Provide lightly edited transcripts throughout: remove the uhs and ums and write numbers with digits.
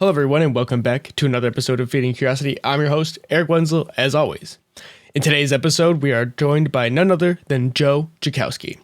Hello, everyone, and welcome back to another episode of Feeding Curiosity. I'm your host, Eric Wenzel, as always. In today's episode, we are joined by none other than Joe Jackowski.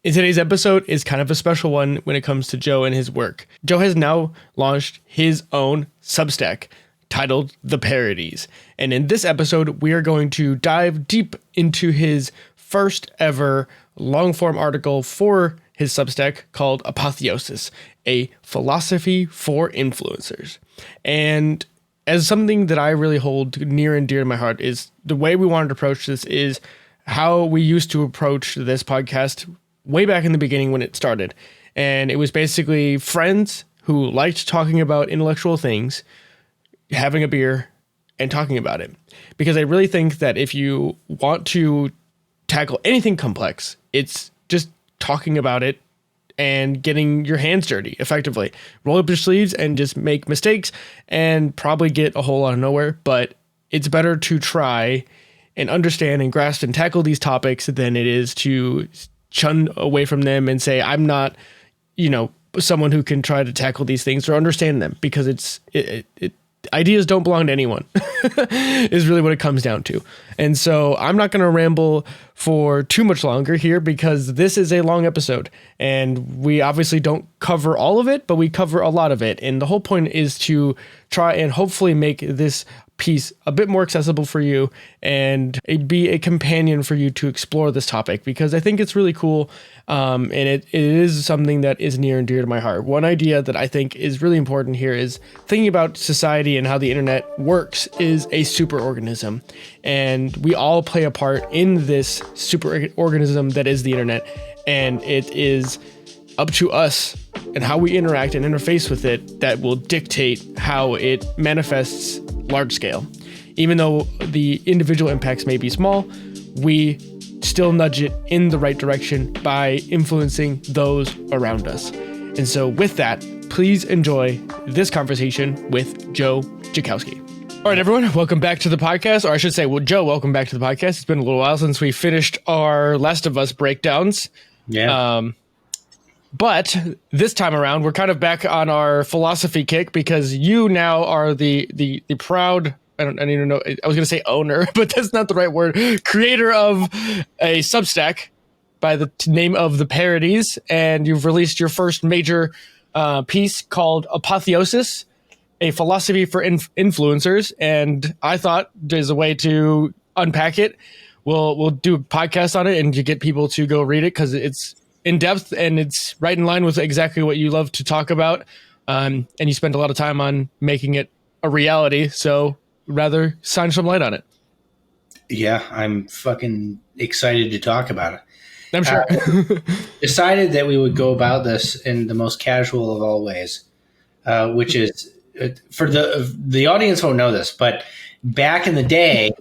In today's episode is kind of a special one when it comes to Joe and his work. Joe has now launched his own Substack titled The Parodies. And in this episode, we are going to dive deep into his first ever long-form article for his Substack called Apotheosis, a philosophy for influencers. And as something that I really hold near and dear to my heart is the way we wanted to approach this is how we used to approach this podcast way back in the beginning when it started. And it was basically friends who liked talking about intellectual things, having a beer and talking about it. Because I really think that if you want to tackle anything complex, it's just talking about it and getting your hands dirty effectively. Roll up your sleeves and just make mistakes and probably get a whole lot of nowhere. But it's better to try and understand and grasp and tackle these topics than it is to shun away from them and say, I'm not, someone who can try to tackle these things or understand them, because ideas don't belong to anyone is really what it comes down to. And so I'm not going to ramble for too much longer here because this is a long episode and we obviously don't cover all of it, but we cover a lot of it. And the whole point is to try and hopefully make this piece a bit more accessible for you and it'd be a companion for you to explore this topic, because I think it's really cool. And it is something that is near and dear to my heart. One idea that I think is really important here is thinking about society and how the internet works is a superorganism. And we all play a part in this superorganism that is the internet. And it is up to us and how we interact and interface with it that will dictate how it manifests large scale. Even though the individual impacts may be small, we still nudge it in the right direction by influencing those around us. And so with that, please enjoy this conversation with Joe Jackowski. All right, everyone, welcome back to the podcast. Or I should say, well, Joe, welcome back to the podcast. It's been a little while since we finished our Last of Us breakdowns. Yeah. But this time around, we're kind of back on our philosophy kick because you now are the proud, I don't even know, I was going to say owner, but that's not the right word, creator of a Substack by the name of The Parodies. And you've released your first major piece called Apotheosis, a philosophy for influencers. And I thought there's a way to unpack it. We'll do a podcast on it and you get people to go read it because it's in depth and it's right in line with exactly what you love to talk about. And you spend a lot of time on making it a reality. So rather shine some light on it. Yeah, I'm fucking excited to talk about it. I'm sure. Decided that we would go about this in the most casual of all ways, which is for the audience won't know this, but back in the day,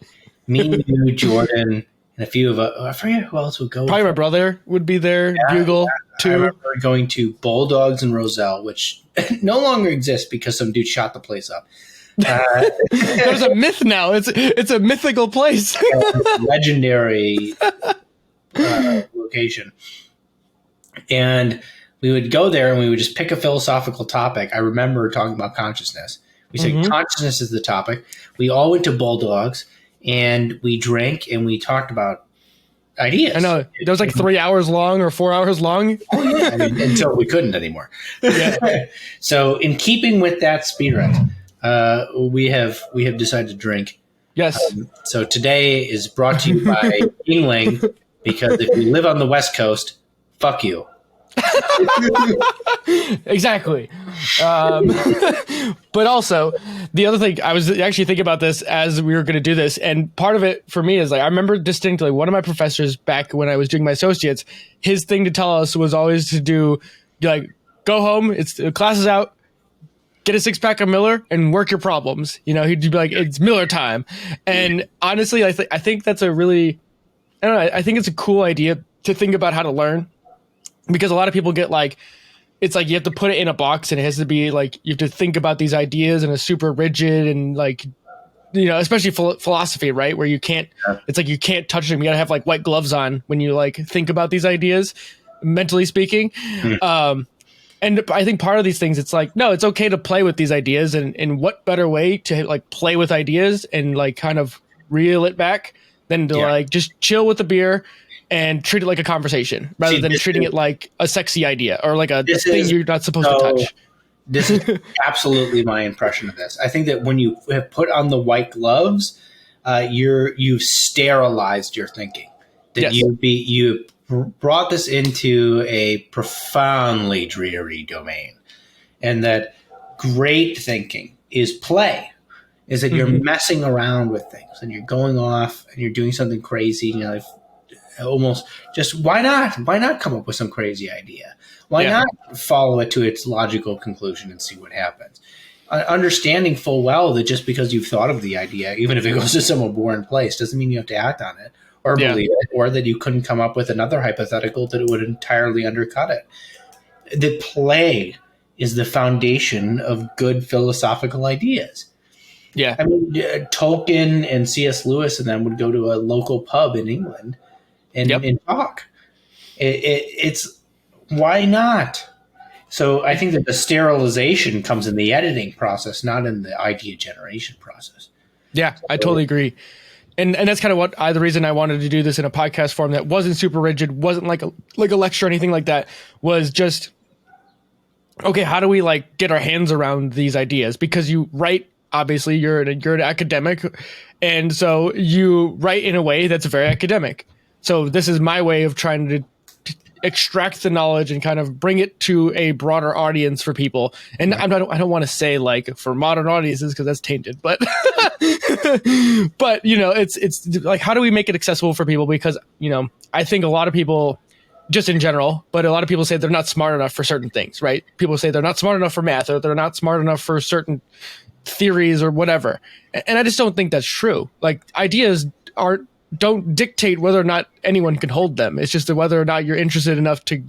me, you, Jordan, and a few of us, I forget who else would go. Probably my brother would be there. Yeah, Bugle, too. I remember going to Bulldogs and Roselle, which no longer exists because some dude shot the place up. There's a myth now. It's a mythical place. Legendary location. And we would go there and we would just pick a philosophical topic. I remember talking about consciousness. We said consciousness is the topic. We all went to Bulldogs and we drank and we talked about ideas. I know. It was like 3 hours long or 4 hours long. Oh, yeah. Until we couldn't anymore. Yeah. So in keeping with that speed run, we have decided to drink. Yes. So today is brought to you by Yingling, because if you live on the West Coast, fuck you. Exactly. But also, the other thing, I was actually thinking about this as we were going to do this, and part of it for me is like, I remember distinctly one of my professors back when I was doing my associates, his thing to tell us was always to do, like, go home, the class is out, get a 6-pack of Miller and work your problems. He'd be like, it's Miller time. And honestly, I think that's a really, I think it's a cool idea to think about how to learn, because a lot of people get like, it's like you have to put it in a box and it has to be like, you have to think about these ideas in a super rigid and like, especially philosophy, right? Where you can't, it's like you can't touch them. You gotta have like white gloves on when you like think about these ideas, mentally speaking. And I think part of these things, it's like, no, it's okay to play with these ideas, and what better way to like play with ideas and like kind of reel it back than to like just chill with the beer and treat it like a conversation rather than treating it like a sexy idea or like a thing you're not supposed to touch. This is absolutely my impression of this. I think that when you have put on the white gloves, you've sterilized your thinking. That you brought this into a profoundly dreary domain, and that great thinking is play. Is that you're messing around with things and you're going off and you're doing something crazy. You know, almost just why not? Why not come up with some crazy idea? Why not follow it to its logical conclusion and see what happens? Understanding full well that just because you've thought of the idea, even if it goes to some abhorrent place, doesn't mean you have to act on it or believe it, or that you couldn't come up with another hypothetical that it would entirely undercut it. The play is the foundation of good philosophical ideas. Yeah. I mean, Tolkien and C.S. Lewis and them would go to a local pub in England and talk. It's why not? So I think that the sterilization comes in the editing process, not in the idea generation process. Yeah, I totally agree. And that's kind of the reason I wanted to do this in a podcast form that wasn't super rigid, wasn't like a lecture or anything like that, was just, okay, how do we like get our hands around these ideas? Because you write, obviously you're an academic, and so you write in a way that's very academic. So this is my way of trying to extract the knowledge and kind of bring it to a broader audience for people. And I don't want to say like for modern audiences because that's tainted, but but you know, it's like, how do we make it accessible for people? Because, you know, I think a lot of people, just in general, but a lot of people say they're not smart enough for certain things, right? People say they're not smart enough for math, or they're not smart enough for certain theories or whatever. And I just don't think that's true. Like, ideas don't dictate whether or not anyone can hold them. It's just whether or not you're interested enough to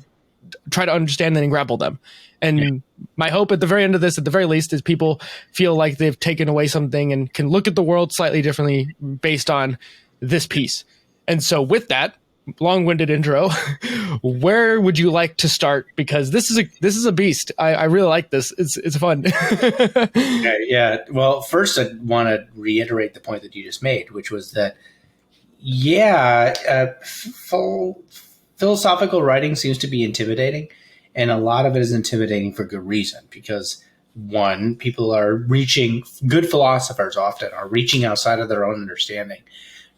try to understand them and grapple them. And my hope at the very end of this, at the very least, is people feel like they've taken away something and can look at the world slightly differently based on this piece. And so with that long-winded intro, where would you like to start? Because this is a beast. I really like this. It's fun. Yeah. Well, first I want to reiterate the point that you just made, which was that philosophical writing seems to be intimidating, and a lot of it is intimidating for good reason, because one, good philosophers often are reaching outside of their own understanding,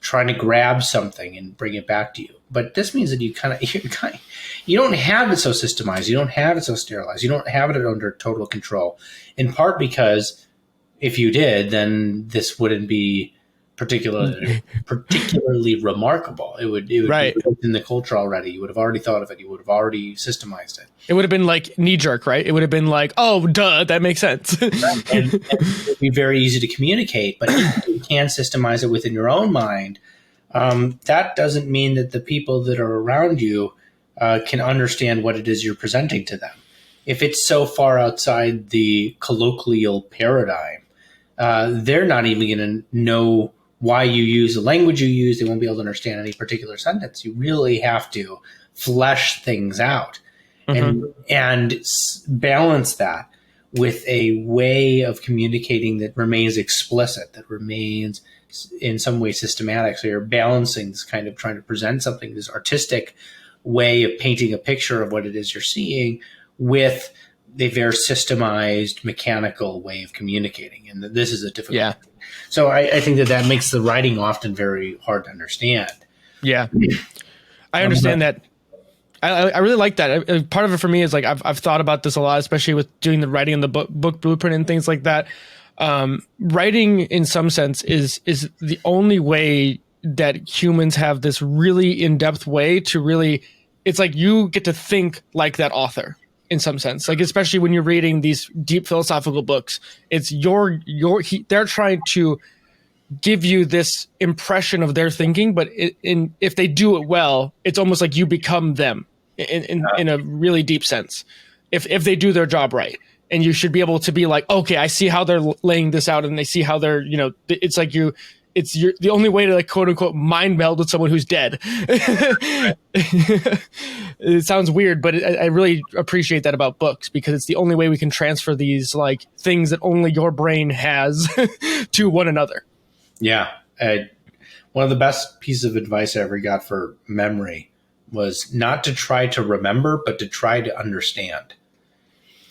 trying to grab something and bring it back to you. But this means that you don't have it so systemized, you don't have it so sterilized, you don't have it under total control, in part because if you did, then this wouldn't be particularly remarkable. It would be in the culture already. You would have already thought of it. You would have already systemized it. It would have been like knee jerk, right? It would have been like, oh, duh, that makes sense. and it would be very easy to communicate, but if you can systemize it within your own mind, that doesn't mean that the people that are around you can understand what it is you're presenting to them. If it's so far outside the colloquial paradigm, they're not even going to know why you use the language you use. They won't be able to understand any particular sentence. You really have to flesh things out and balance that with a way of communicating that remains explicit, that remains in some way systematic. So you're balancing this kind of trying to present something, this artistic way of painting a picture of what it is you're seeing, with a very systemized, mechanical way of communicating. And this is a difficult thing. So I think that makes the writing often very hard to understand. Yeah. I understand that. I really like that. Part of it for me is like, I've thought about this a lot, especially with doing the writing in the book blueprint and things like that. Writing in some sense is the only way that humans have this really in-depth way to really, it's like you get to think like that author. In some sense, like especially when you're reading these deep philosophical books, it's they're trying to give you this impression of their thinking, but if they do it well, it's almost like you become them in a really deep sense. If they do their job right, and you should be able to be like, okay, I see how they're laying this out, and they see how they're, it's like the only way to like quote unquote mind meld with someone who's dead. It sounds weird, but I really appreciate that about books, because it's the only way we can transfer these like things that only your brain has to one another. Yeah. One of the best pieces of advice I ever got for memory was not to try to remember, but to try to understand,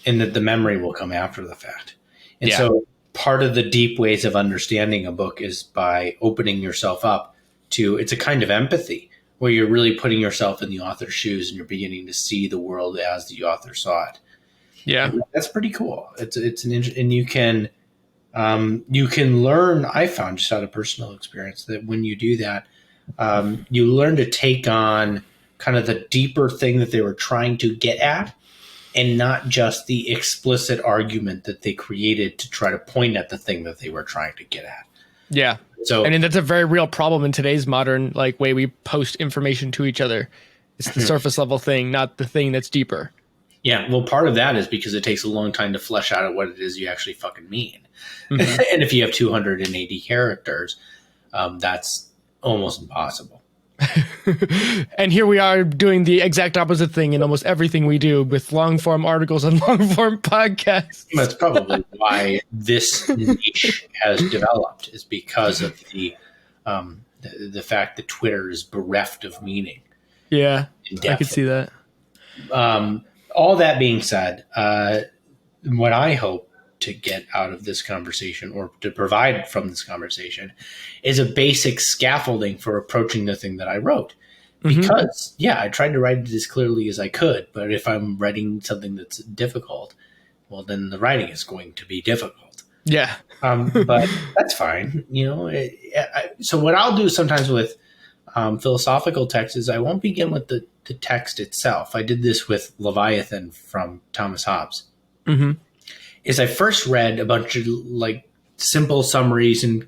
and that the memory will come after the fact. And so part of the deep ways of understanding a book is by opening yourself up to, it's a kind of empathy where you're really putting yourself in the author's shoes and you're beginning to see the world as the author saw it. Yeah. And that's pretty cool. And you can learn, I found just out of personal experience, that when you do that, you learn to take on kind of the deeper thing that they were trying to get at, and not just the explicit argument that they created to try to point at the thing that they were trying to get at. Yeah. So, I mean, that's a very real problem in today's modern like way we post information to each other. It's the surface level thing, not the thing that's deeper. Yeah. Well, part of that is because it takes a long time to flesh out what it is you actually fucking mean. Mm-hmm. And if you have 280 characters, that's almost impossible. And here we are doing the exact opposite thing in almost everything we do with long form articles and long form podcasts. That's probably why this niche has developed, is because of the fact that Twitter is bereft of meaning. Yeah, I could see that. All that being said, what I hope to get out of this conversation, or to provide from this conversation, is a basic scaffolding for approaching the thing that I wrote. Because, I tried to write it as clearly as I could, but if I'm writing something that's difficult, well, then the writing is going to be difficult. Yeah. But that's fine. So what I'll do sometimes with philosophical texts is I won't begin with the text itself. I did this with Leviathan from Thomas Hobbes. Mm-hmm. Is I first read a bunch of like simple summaries and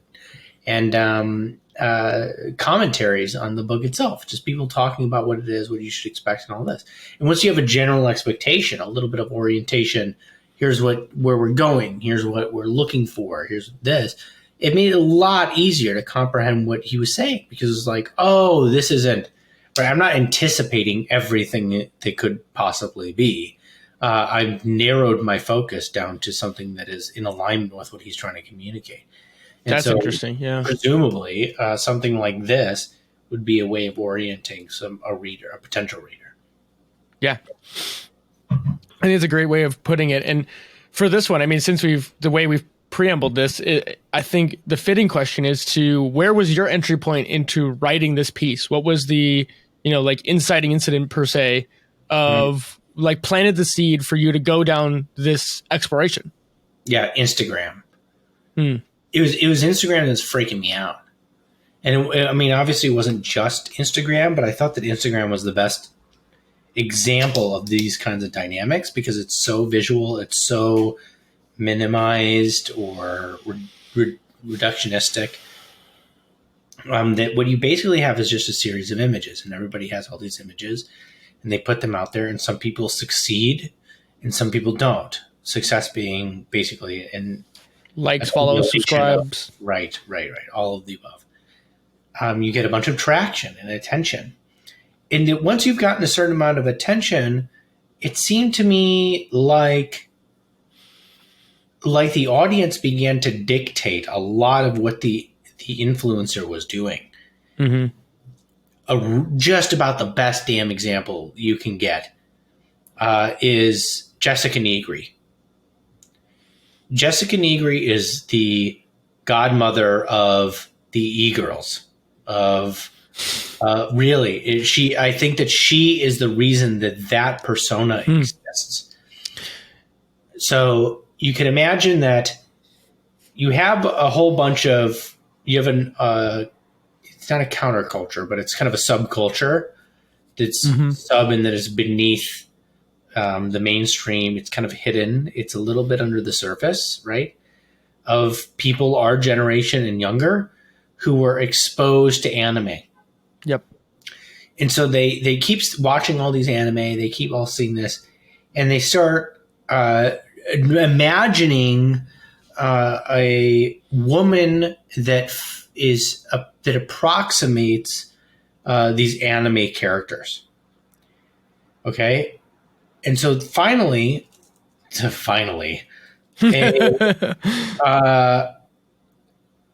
commentaries on the book itself, just people talking about what it is, what you should expect, and all this. And once you have a general expectation, a little bit of orientation, here's where we're going, here's what we're looking for, here's this, it made it a lot easier to comprehend what he was saying, because it's like, oh, this isn't right. I'm not anticipating everything that could possibly be. I've narrowed my focus down to something that is in alignment with what he's trying to communicate. And that's interesting. Yeah. Presumably, something like this would be a way of orienting a potential reader. Yeah. I think it's a great way of putting it. And for this one, I mean, since the way we've preambled this, I think the fitting question is to, where was your entry point into writing this piece? What was the, like inciting incident per se of like planted the seed for you to go down this exploration? Yeah. Instagram. It was Instagram that's freaking me out. And obviously it wasn't just Instagram, but I thought that Instagram was the best example of these kinds of dynamics, because it's so visual, it's so minimized or reductionistic, that what you basically have is just a series of images, and everybody has all these images, and they put them out there, and some people succeed and some people don't. Success being basically likes, follows, subscribes. Right. All of the above. You get a bunch of traction and attention. And once you've gotten a certain amount of attention, it seemed to me like the audience began to dictate a lot of what the influencer was doing. Mm-hmm. Just about the best damn example you can get is Jessica Negri. Jessica Negri is the godmother of the e-girls. I think that she is the reason that persona exists. So you can imagine that you have a whole bunch of, it's not a counterculture, but it's kind of a subculture that's sub and that is beneath the mainstream. It's kind of hidden. It's a little bit under the surface, right? Of people our generation and younger who were exposed to anime. Yep. And so they keep watching all these anime. They keep all seeing this, and they start imagining a woman that that approximates these anime characters. Okay, and so finally, a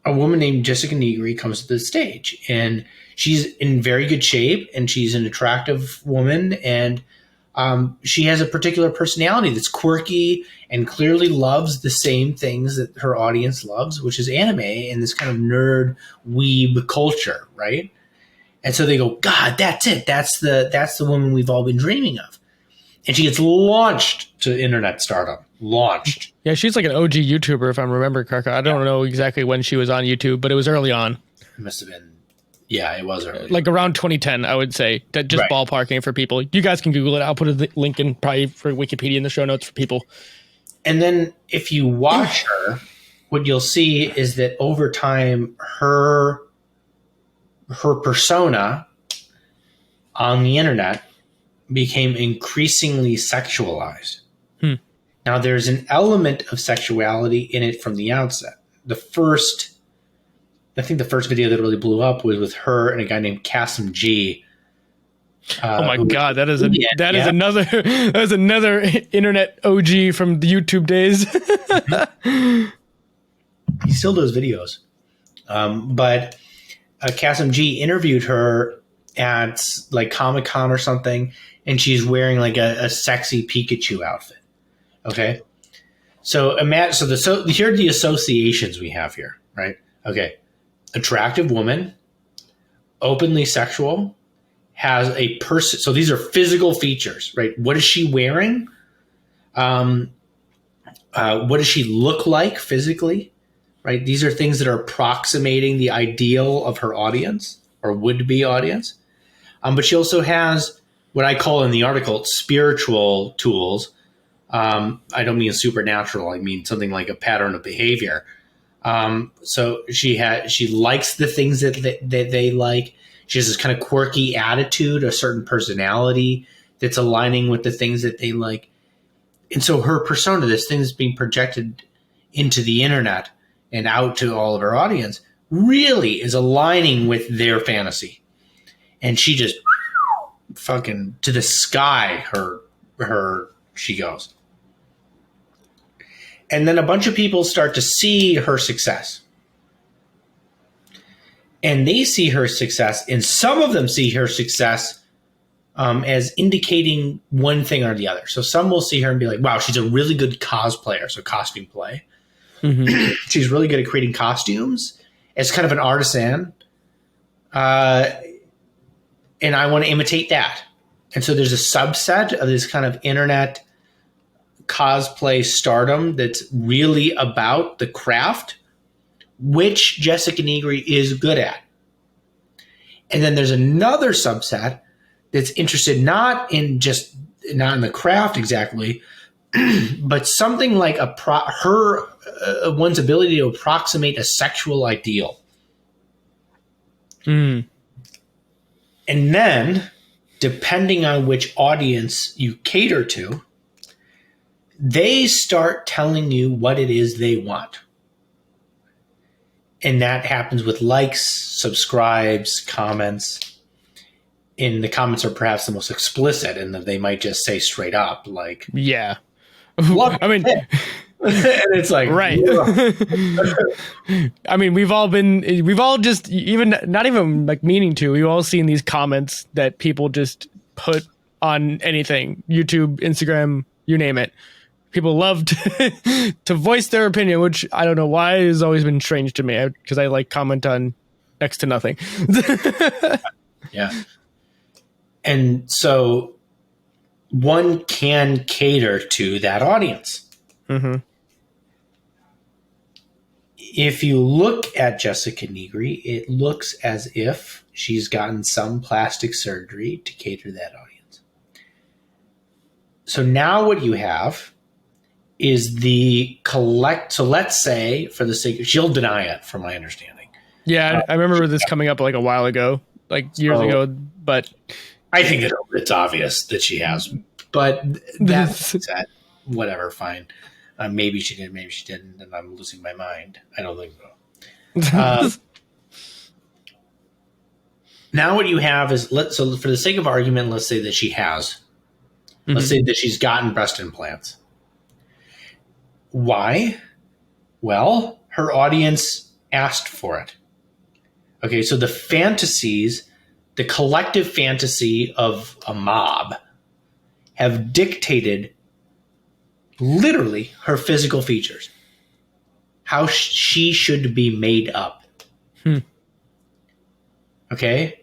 woman named Jessica Negri comes to the stage, and she's in very good shape, and she's an attractive woman, and she has a particular personality that's quirky and clearly loves the same things that her audience loves, which is anime and this kind of nerd weeb culture, right? And so they go, God, that's it. That's the woman we've all been dreaming of. And she gets launched to internet stardom. Launched. Yeah, she's like an OG YouTuber, if I remember correctly. I don't know exactly when she was on YouTube, but it was early on. It must have been. Yeah, it was early. Like around 2010, I would say. Just right. Ballparking for people. You guys can Google it. I'll put a link in probably for Wikipedia in the show notes for people. And then if you watch her, what you'll see is that over time, her persona on the internet became increasingly sexualized. Now, there's an element of sexuality in it from the outset. I think the first video that really blew up was with her and a guy named Kasim G. Oh my God, that is another internet OG from the YouTube days. He still does videos. But Kasim G interviewed her at like Comic-Con or something, and she's wearing like a sexy Pikachu outfit. Okay. So imagine, here are the associations we have here, right? Okay. Attractive woman, openly sexual, has a person. So these are physical features, right? What is she wearing? What does she look like physically? Right? These are things that are approximating the ideal of her audience or would-be audience. But she also has what I call in the article spiritual tools. I don't mean supernatural. I mean something like a pattern of behavior. So she likes the things that they like. She has this kind of quirky attitude, a certain personality that's aligning with the things that they like. And so her persona, this thing that's being projected into the internet and out to all of her audience, really is aligning with their fantasy. And she just fucking to the sky, she goes. And then a bunch of people start to see her success. And they see her success, and some of them see her success as indicating one thing or the other. So some will see her and be like, wow, she's a really good cosplayer, so costume play. Mm-hmm. She's really good at creating costumes as kind of an artisan. And I want to imitate that. And so there's a subset of this kind of internet cosplay stardom that's really about the craft, which Jessica Negri is good at. And then there's another subset that's interested not in the craft exactly, but something like one's ability to approximate a sexual ideal. Mm. And then, depending on which audience you cater to, they start telling you what it is they want. And that happens with likes, subscribes, comments. And the comments are perhaps the most explicit in that they might just say straight up, like, yeah. Look, I mean, and it's like, right. I mean, we've all just, even not even like meaning to, we've all seen these comments that people just put on anything, YouTube, Instagram, you name it. People love to voice their opinion, which I don't know why has always been strange to me, because I like comment on next to nothing. Yeah. And so one can cater to that audience. Mm-hmm. If you look at Jessica Negri, it looks as if she's gotten some plastic surgery to cater to that audience. So now what you have is so let's say, for the sake of, she'll deny it from my understanding. Yeah, I remember this coming up like a while ago, like years ago, but I think it's obvious that she has, but that's whatever, fine. Maybe she did, maybe she didn't, and I'm losing my mind. I don't think so. Now what you have is, so for the sake of argument, let's say that she has. Let's say that she's gotten breast implants. Why? Well, her audience asked for it. Okay, so the fantasies, the collective fantasy of a mob have dictated literally her physical features, how she should be made up. Okay?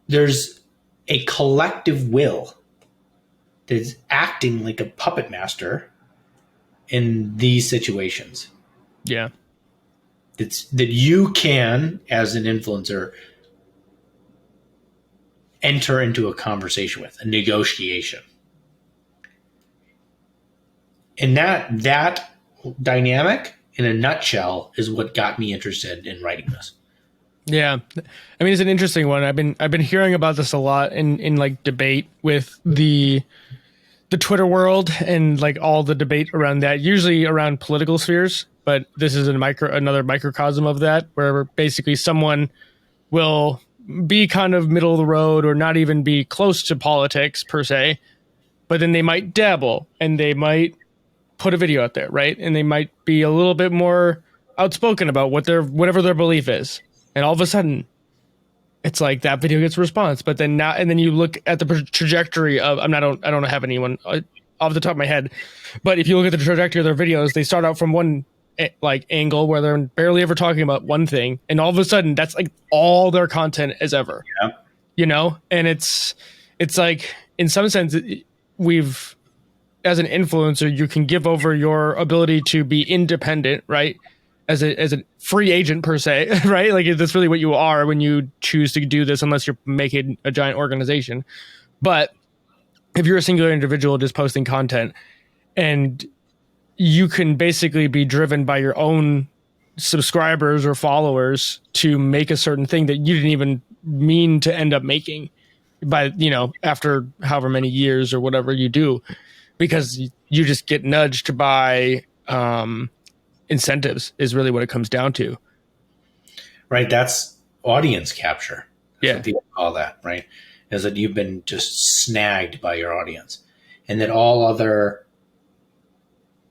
There's a collective will that is acting like a puppet master in these situations. Yeah. That you can, as an influencer, enter into a conversation with, a negotiation. And that dynamic, in a nutshell, is what got me interested in writing this. Yeah. I mean, it's an interesting one. I've been hearing about this a lot in like debate with the Twitter world and like all the debate around that, usually around political spheres. But this is another microcosm of that, where basically someone will be kind of middle of the road or not even be close to politics per se, but then they might dabble and they might put a video out there, right? And they might be a little bit more outspoken about whatever their belief is. And all of a sudden, it's like that video gets a response. But then you look at the trajectory of, I don't have anyone off the top of my head, but if you look at the trajectory of their videos, they start out from one like angle where they're barely ever talking about one thing, and all of a sudden that's like all their content is ever. Yeah. You know, and it's like in some sense we've, as an influencer, you can give over your ability to be independent, right? As a free agent per se, right? Like that's really what you are when you choose to do this, unless you're making a giant organization. But if you're a singular individual just posting content, and you can basically be driven by your own subscribers or followers to make a certain thing that you didn't even mean to end up making by, after however many years or whatever you do, because you just get nudged by incentives is really what it comes down to. Right. That's audience capture. That's what people call that, right? Is that you've been just snagged by your audience, and that all other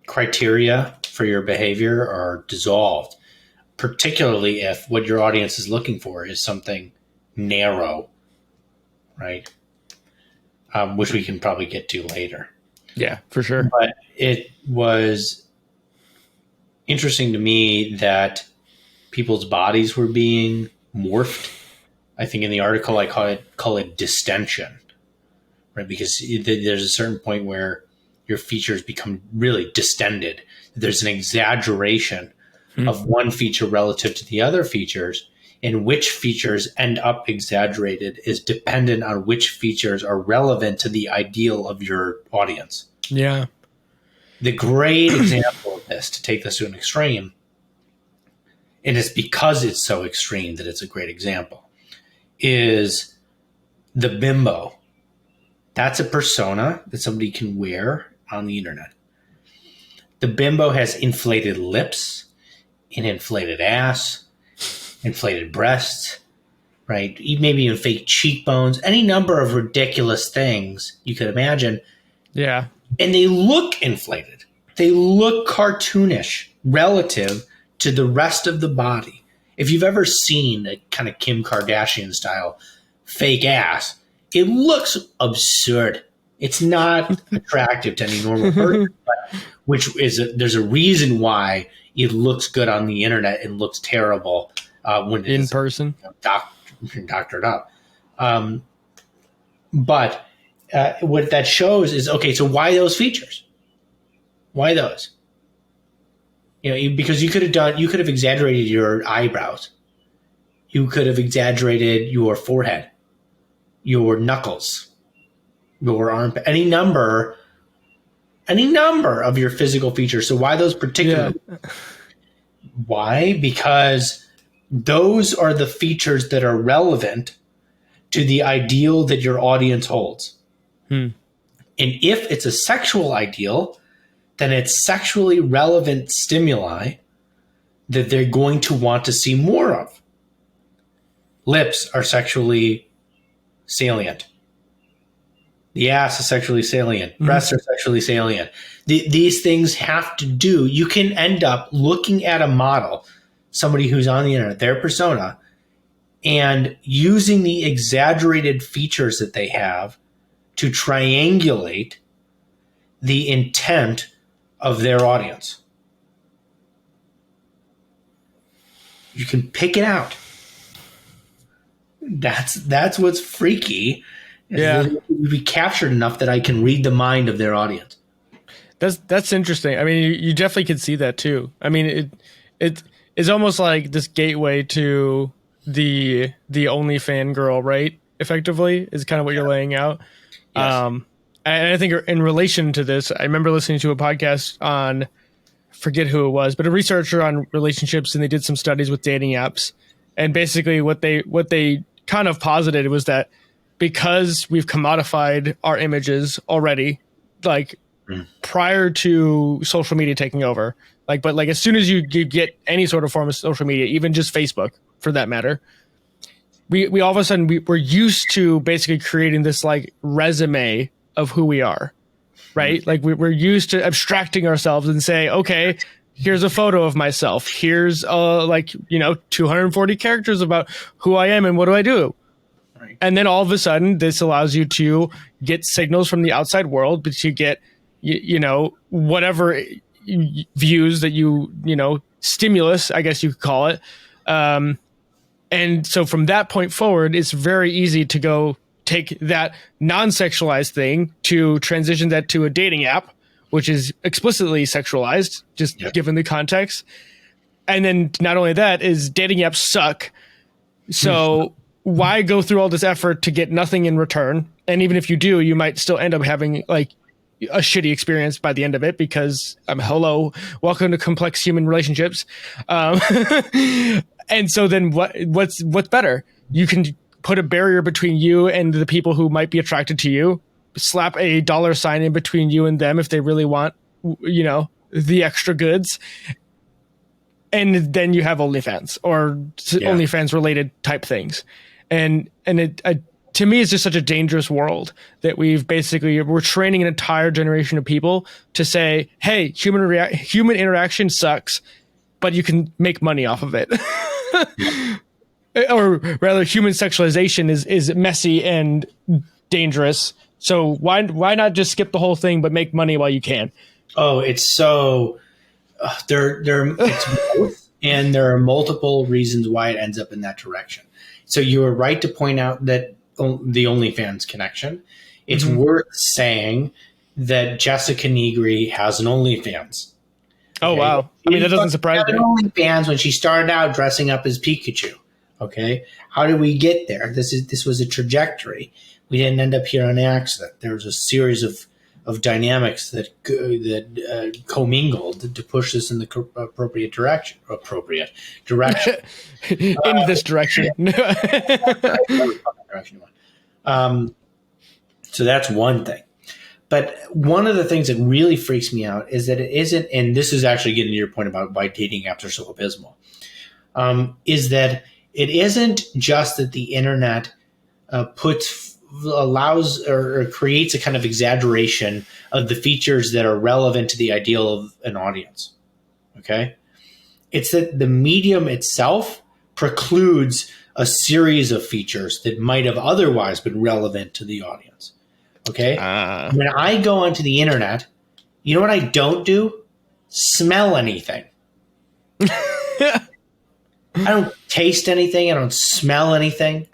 criteria for your behavior are dissolved, particularly if what your audience is looking for is something narrow, right? Which we can probably get to later. Yeah, for sure. But it was interesting to me that people's bodies were being morphed. I think in the article I call it distension, right? Because there's a certain point where your features become really distended. There's an exaggeration of one feature relative to the other features, and which features end up exaggerated is dependent on which features are relevant to the ideal of your audience. Yeah. The great example of this, to take this to an extreme, and it's because it's so extreme that it's a great example, is the bimbo. That's a persona that somebody can wear on the internet. The bimbo has inflated lips, an inflated ass, inflated breasts, right? Maybe even fake cheekbones, any number of ridiculous things you could imagine. Yeah. And they look inflated. They look cartoonish relative to the rest of the body. If you've ever seen a kind of Kim Kardashian style fake ass, it looks absurd. It's not attractive to any normal person, but there's a reason why it looks good on the internet and looks terrible when in person, doctored up. But what that shows is, okay, so why those features? Why those? Because you could have exaggerated your eyebrows. You could have exaggerated your forehead, your knuckles, your armpit, any number of your physical features. So why those particular? Yeah. Why? Because those are the features that are relevant to the ideal that your audience holds. And if it's a sexual ideal, then it's sexually relevant stimuli that they're going to want to see more of. Lips are sexually salient. The ass is sexually salient. Breasts are sexually salient. These things have to do. You can end up looking at a model, somebody who's on the internet, their persona, and using the exaggerated features that they have to triangulate the intent of their audience. You can pick it out. That's what's freaky. Yeah, be captured enough that I can read the mind of their audience. That's interesting. I mean, you definitely can see that too. I mean, it's almost like this gateway to the only fangirl, right? Effectively, is kind of what you're laying out. Yes. And I think in relation to this, I remember listening to a podcast on, forget who it was, but a researcher on relationships, and they did some studies with dating apps. And basically what they kind of posited was that because we've commodified our images already, like prior to social media taking over, but as soon as you get any sort of form of social media, even just Facebook for that matter, we all of a sudden we're used to basically creating this like resume of who we are, right? Like we're used to abstracting ourselves and say, okay, here's a photo of myself. Here's 240 characters about who I am and what do I do. Right. And then all of a sudden, this allows you to get signals from the outside world, but you get, whatever views that stimulus, I guess you could call it. And so from that point forward, it's very easy to go take that non-sexualized thing to transition that to a dating app, which is explicitly sexualized, just given the context. And then not only that, is dating apps suck. So why go through all this effort to get nothing in return? And even if you do, you might still end up having like a shitty experience by the end of it because hello, welcome to complex human relationships. And so then what's better? You can put a barrier between you and the people who might be attracted to you, slap a $sign in between you and them if they really want, the extra goods. And then you have OnlyFans or OnlyFans related type things. And it to me, it's just such a dangerous world that we're training an entire generation of people to say, hey, human interaction sucks, but you can make money off of it. Or rather, human sexualization is messy and dangerous. So why not just skip the whole thing, but make money while you can? Oh, it's so it's both, and there are multiple reasons why it ends up in that direction. So you were right to point out that the OnlyFans connection. It's worth saying that Jessica Negri has an OnlyFans. Oh, okay? Wow. I mean, that doesn't surprise me. OnlyFans when she started out dressing up as Pikachu. Okay. How did we get there? This was a trajectory. We didn't end up here on accident. There was a series of dynamics that commingled to push this in the appropriate direction. In this direction. So that's one thing. But one of the things that really freaks me out is that it isn't, and this is actually getting to your point about why dating apps are so abysmal, is that it isn't just that the internet allows or creates a kind of exaggeration of the features that are relevant to the ideal of an audience. Okay? It's that the medium itself precludes a series of features that might have otherwise been relevant to the audience. Okay? When I go onto the internet, you know what I don't do? Smell anything. I don't taste anything. I don't smell anything.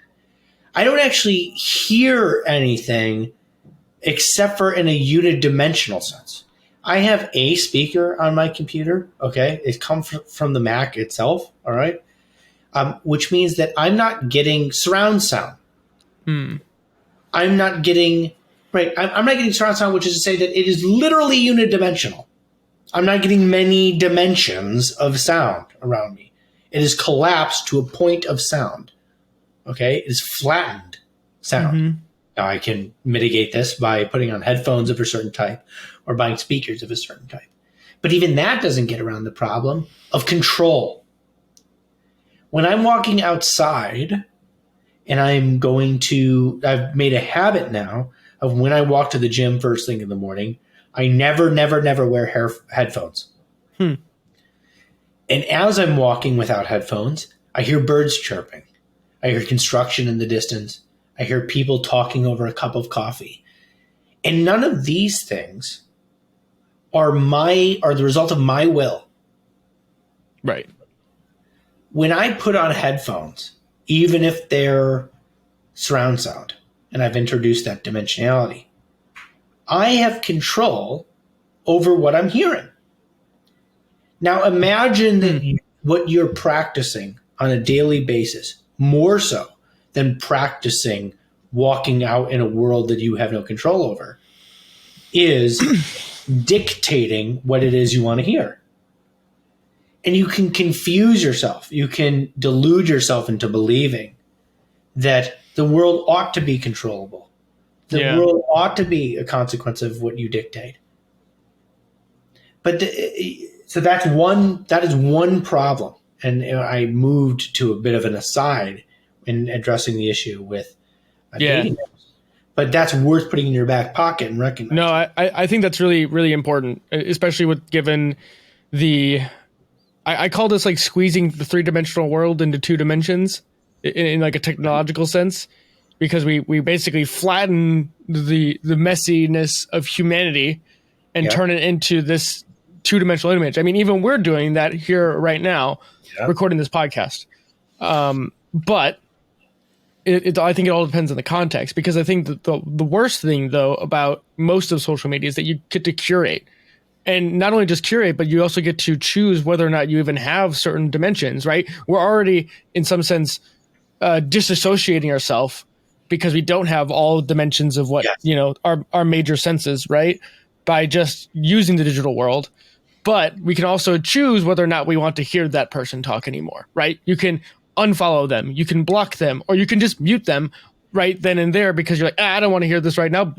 I don't actually hear anything except for in a unidimensional sense. I have a speaker on my computer, okay? It comes from the Mac itself, all right? Which means that I'm not getting surround sound. I'm not getting, right, I'm not getting surround sound, which is to say that it is literally unidimensional. I'm not getting many dimensions of sound around me. It is collapsed to a point of sound. Okay, it is flattened sound. Now I can mitigate this by putting on headphones of a certain type or buying speakers of a certain type. But even that doesn't get around the problem of control. When I'm walking outside And I've made a habit now of when I walk to the gym first thing in the morning, I never wear headphones. Hmm. And as I'm walking without headphones, I hear birds chirping. I hear construction in the distance. I hear people talking over a cup of coffee. And none of these things are the result of my will. Right. When I put on headphones, even if they're surround sound, and I've introduced that dimensionality, I have control over what I'm hearing. Now imagine that what you're practicing on a daily basis, more so than practicing walking out in a world that you have no control over, is dictating what it is you want to hear. And you can confuse yourself. You can delude yourself into believing that the world ought to be controllable. The world ought to be a consequence of what you dictate. But so that is one problem. And I moved to a bit of an aside in addressing the issue with dating apps. But that's worth putting in your back pocket and recognizing. No, I think that's really, really important, especially given the, I call this like squeezing the 3-dimensional world into 2 dimensions in like a technological sense, because we basically flatten the messiness of humanity and turn it into this 2-dimensional image. I mean, even we're doing that here right now, recording this podcast. But I think it all depends on the context, because I think that the worst thing, though, about most of social media is that you get to curate. And not only just curate, but you also get to choose whether or not you even have certain dimensions, right? We're already, in some sense, disassociating ourselves because we don't have all dimensions of what, our major senses, right? By just using the digital world. But we can also choose whether or not we want to hear that person talk anymore, right? You can unfollow them, you can block them, or you can just mute them right then and there because you're like, I don't want to hear this right now,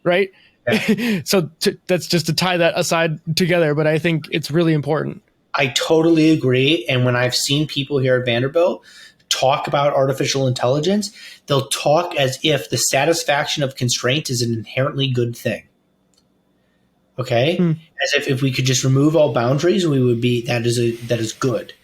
right? Yeah. So that's just to tie that aside together, but I think it's really important. I totally agree. And when I've seen people here at Vanderbilt talk about artificial intelligence, they'll talk as if the satisfaction of constraint is an inherently good thing. Okay? As if we could just remove all boundaries, we would be, that is good.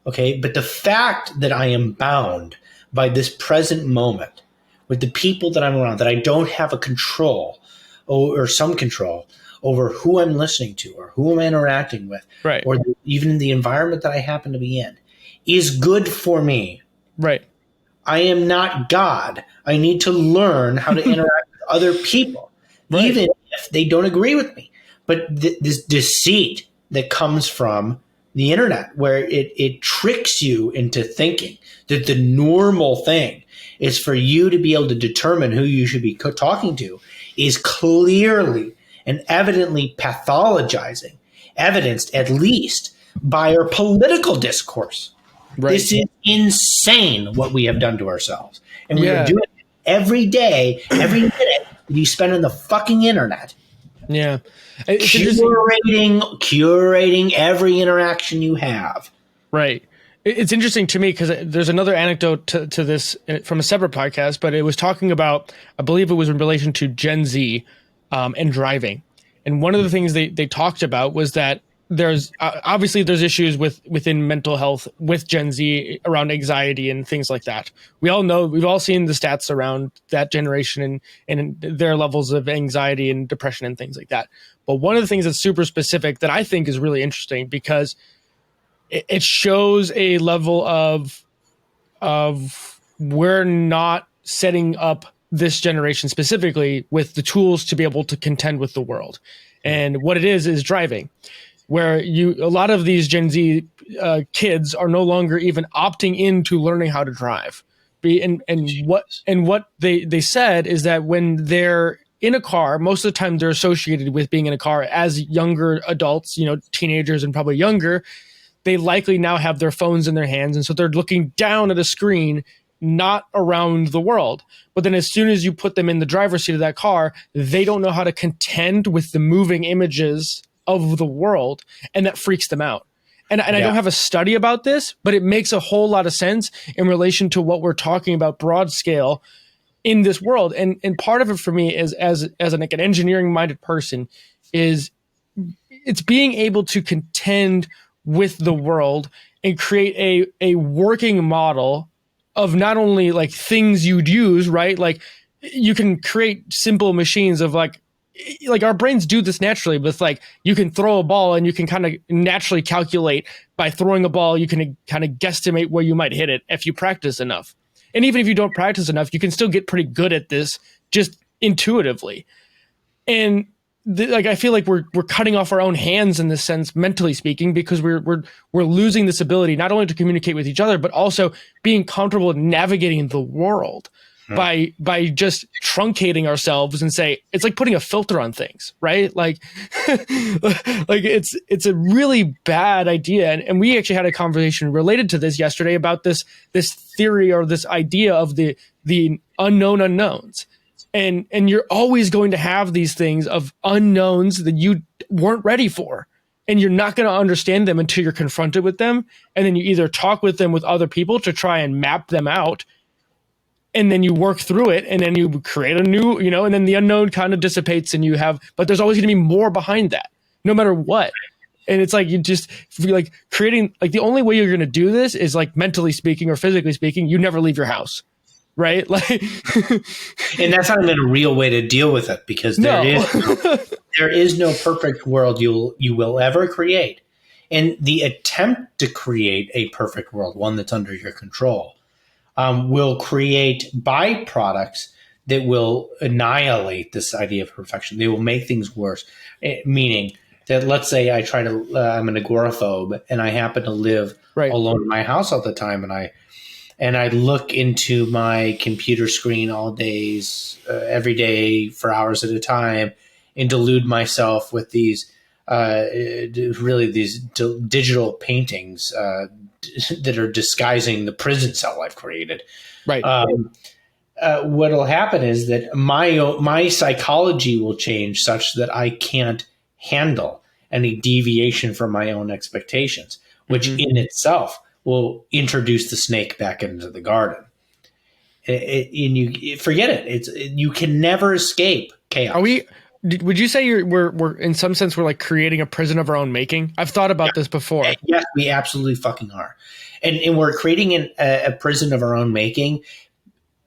Okay? But the fact that I am bound by this present moment with the people that I'm around, that I don't have a control or some control over who I'm listening to or who I'm interacting with, right, or even the environment that I happen to be in, is good for me. Right. I am not God. I need to learn how to interact with other people, even if they don't agree with me. But this deceit that comes from the internet, where it tricks you into thinking that the normal thing is for you to be able to determine who you should be talking to, is clearly and evidently pathologizing, evidenced at least by our political discourse. Right. This is insane what we have done to ourselves. And we are doing it every day, every minute you spend on the fucking internet. Yeah. Curating every interaction you have. Right. It's interesting to me because there's another anecdote to this from a separate podcast, but it was talking about, I believe it was in relation to Gen Z and driving. And one of the things they talked about was that there's obviously there's issues within mental health with Gen Z around anxiety and things like that. We all know, we've all seen the stats around that generation and their levels of anxiety and depression and things like that. But one of the things that's super specific that I think is really interesting, because it shows a level of we're not setting up this generation specifically with the tools to be able to contend with the world. And what it is driving, where a lot of these Gen Z kids are no longer even opting into learning how to drive. What they said is that when they're in a car, most of the time they're associated with being in a car as younger adults, teenagers and probably younger. They likely now have their phones in their hands, and so they're looking down at a screen, not around the world. But then as soon as you put them in the driver's seat of that car, they don't know how to contend with the moving images of the world, and that freaks them out. And I don't have a study about this, but it makes a whole lot of sense in relation to what we're talking about broad scale in this world. And part of it for me is as an engineering minded person is it's being able to contend with the world and create a working model of not only like things you'd use, right? Like you can create simple machines of like our brains do this naturally, but it's like you can throw a ball and you can kind of naturally calculate by throwing a ball, you can kind of guesstimate where you might hit it if you practice enough. And even if you don't practice enough, you can still get pretty good at this just intuitively. And I feel like we're cutting off our own hands in this sense, mentally speaking, because we're losing this ability not only to communicate with each other, but also being comfortable navigating the world by just truncating ourselves and say it's like putting a filter on things, right? Like, like it's a really bad idea. And we actually had a conversation related to this yesterday about this theory or this idea of the unknown unknowns. And you're always going to have these things of unknowns that you weren't ready for. And you're not going to understand them until you're confronted with them. And then you either talk with them with other people to try and map them out. And then you work through it and then you create a new, and then the unknown kind of dissipates and but there's always going to be more behind that, no matter what. And it's like you just like creating, like the only way you're going to do this is like mentally speaking or physically speaking, you never leave your house. Right? Like, and that's not even a real way to deal with it because there is no perfect world you will ever create. And the attempt to create a perfect world, one that's under your control, will create byproducts that will annihilate this idea of perfection. They will make things worse. Meaning that, let's say I'm an agoraphobe and I happen to live alone in my house all the time, and I look into my computer screen all days, every day for hours at a time, and delude myself with these digital paintings that are disguising the prison cell I've created. Right. What'll happen is that my psychology will change such that I can't handle any deviation from my own expectations, which in itself will introduce the snake back into the garden. And you forget it. You can never escape chaos. Would you say we're in some sense we're like creating a prison of our own making? I've thought about this before. Yes, we absolutely fucking are, and we're creating a prison of our own making.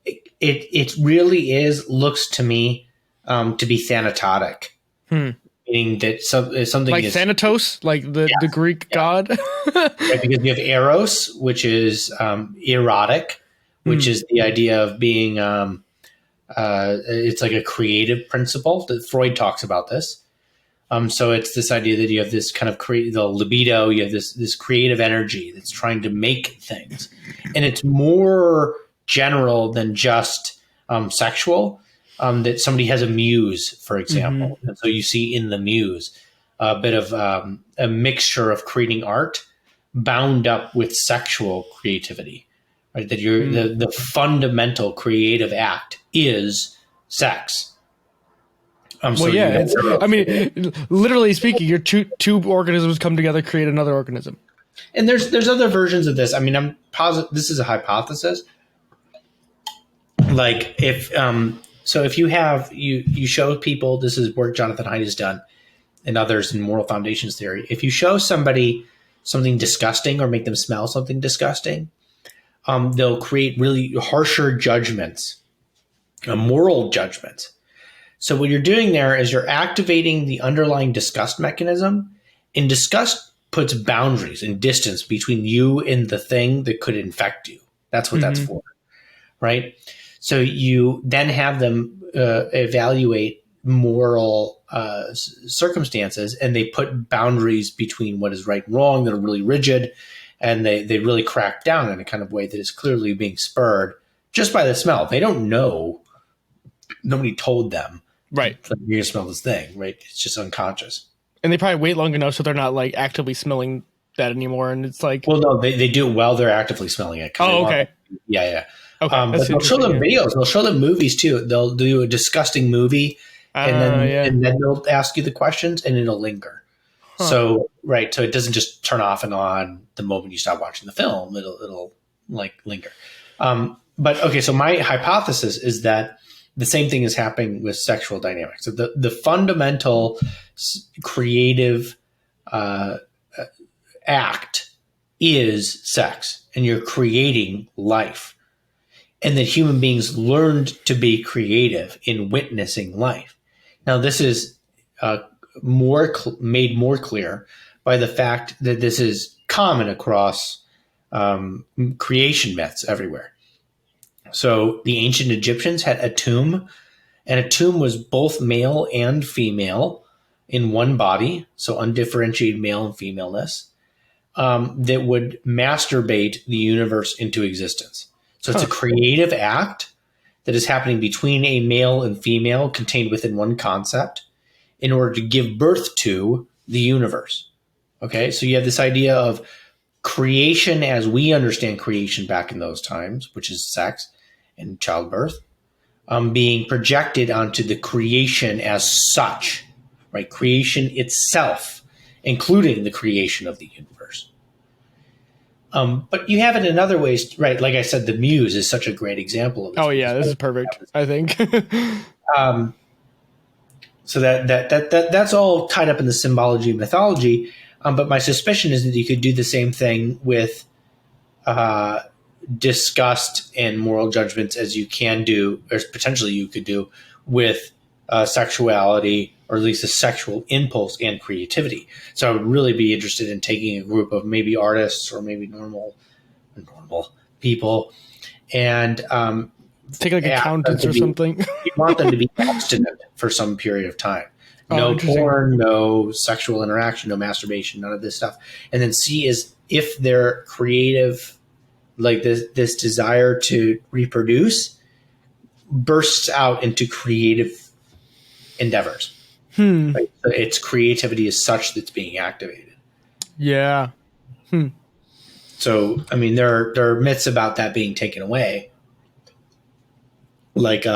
It really looks to me to be thanatotic, meaning that something like is Thanatos, like the Greek god. Right, because you have eros, which is erotic, which is the idea of being. It's like a creative principle that Freud talks about this. So it's this idea that you have this kind of the libido, you have this creative energy that's trying to make things. And it's more general than just sexual, that somebody has a muse, for example. And so you see in the muse a bit of a mixture of creating art bound up with sexual creativity. Right, that the fundamental creative act is sex. Literally speaking, your two organisms come together, create another organism. And there's other versions of this. I mean, I'm positive this is a hypothesis. Like if you show people, this is work Jonathan Haidt has done and others in moral foundations theory. If you show somebody something disgusting or make them smell something disgusting, they'll create really harsher judgments, moral judgments. So what you're doing there is you're activating the underlying disgust mechanism, and disgust puts boundaries and distance between you and the thing that could infect you. That's what that's for, right? So you then have them evaluate moral circumstances, and they put boundaries between what is right and wrong that are really rigid. And they really crack down in a kind of way that is clearly being spurred just by the smell. They don't know. Nobody told them. Right. You're going to smell this thing, right? It's just unconscious. And they probably wait long enough so they're not like actively smelling that anymore. And it's like... Well, no, they do it while they're actively smelling it. Oh, okay. Yeah. Okay. But they'll show them videos. They'll show them movies too. They'll do a disgusting movie and then they'll ask you the questions and it'll linger. So so it doesn't just turn off and on the moment you stop watching the film. It'll like linger. But okay, so my hypothesis is that the same thing is happening with sexual dynamics. So the fundamental creative act is sex, and you're creating life, and that human beings learned to be creative in witnessing life. Now, this is made more clear by the fact that this is common across creation myths everywhere. So the ancient Egyptians had a tomb, and a tomb was both male and female in one body, so undifferentiated male and femaleness, that would masturbate the universe into existence. So it's a creative act that is happening between a male and female contained within one concept in order to give birth to the universe. Okay, so you have this idea of creation as we understand creation back in those times, which is sex and childbirth, being projected onto the creation as such, right? Creation itself, including the creation of the universe. But you have it in other ways, right? Like I said, the muse is such a great example of this. Oh yeah, this is perfect, I think. So that's all tied up in the symbology and mythology. But my suspicion is that you could do the same thing with disgust and moral judgments as you can do, or potentially you could do with sexuality, or at least a sexual impulse and creativity. So I would really be interested in taking a group of maybe artists or maybe normal people and take like accountants or something. You want them to be abstinent for some period of time. No porn, no sexual interaction, no masturbation, none of this stuff. And then see if their creative, like this desire to reproduce, bursts out into creative endeavors. Right? So its creativity is such that's being activated. Yeah. So, I mean, there are myths about that being taken away. Like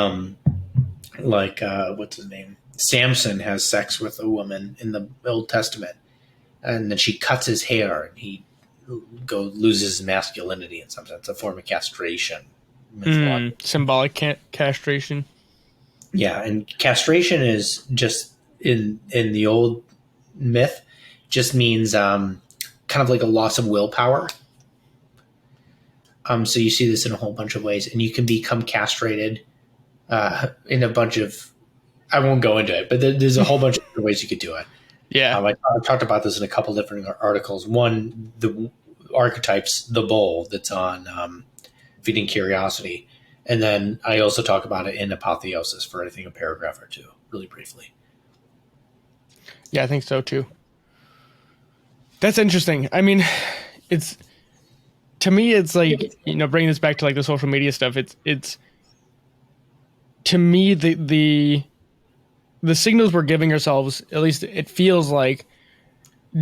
what's his name? Samson has sex with a woman in the Old Testament, and then she cuts his hair, and he loses his masculinity in some sense, a form of castration. Symbolic castration. Yeah, and castration is just in the old myth just means kind of like a loss of willpower. So you see this in a whole bunch of ways, and you can become castrated in a bunch of. I won't go into it, but there's a whole bunch of different ways you could do it. Yeah, I've talked about this in a couple different articles. One, the Archetypes, the bowl that's on Feeding Curiosity, and then I also talk about it in Apotheosis for I think a paragraph or two, really briefly. Yeah, I think so too. That's interesting. I mean, to me, it's like, bringing this back to like the social media stuff. It's to me the signals we're giving ourselves, at least it feels like,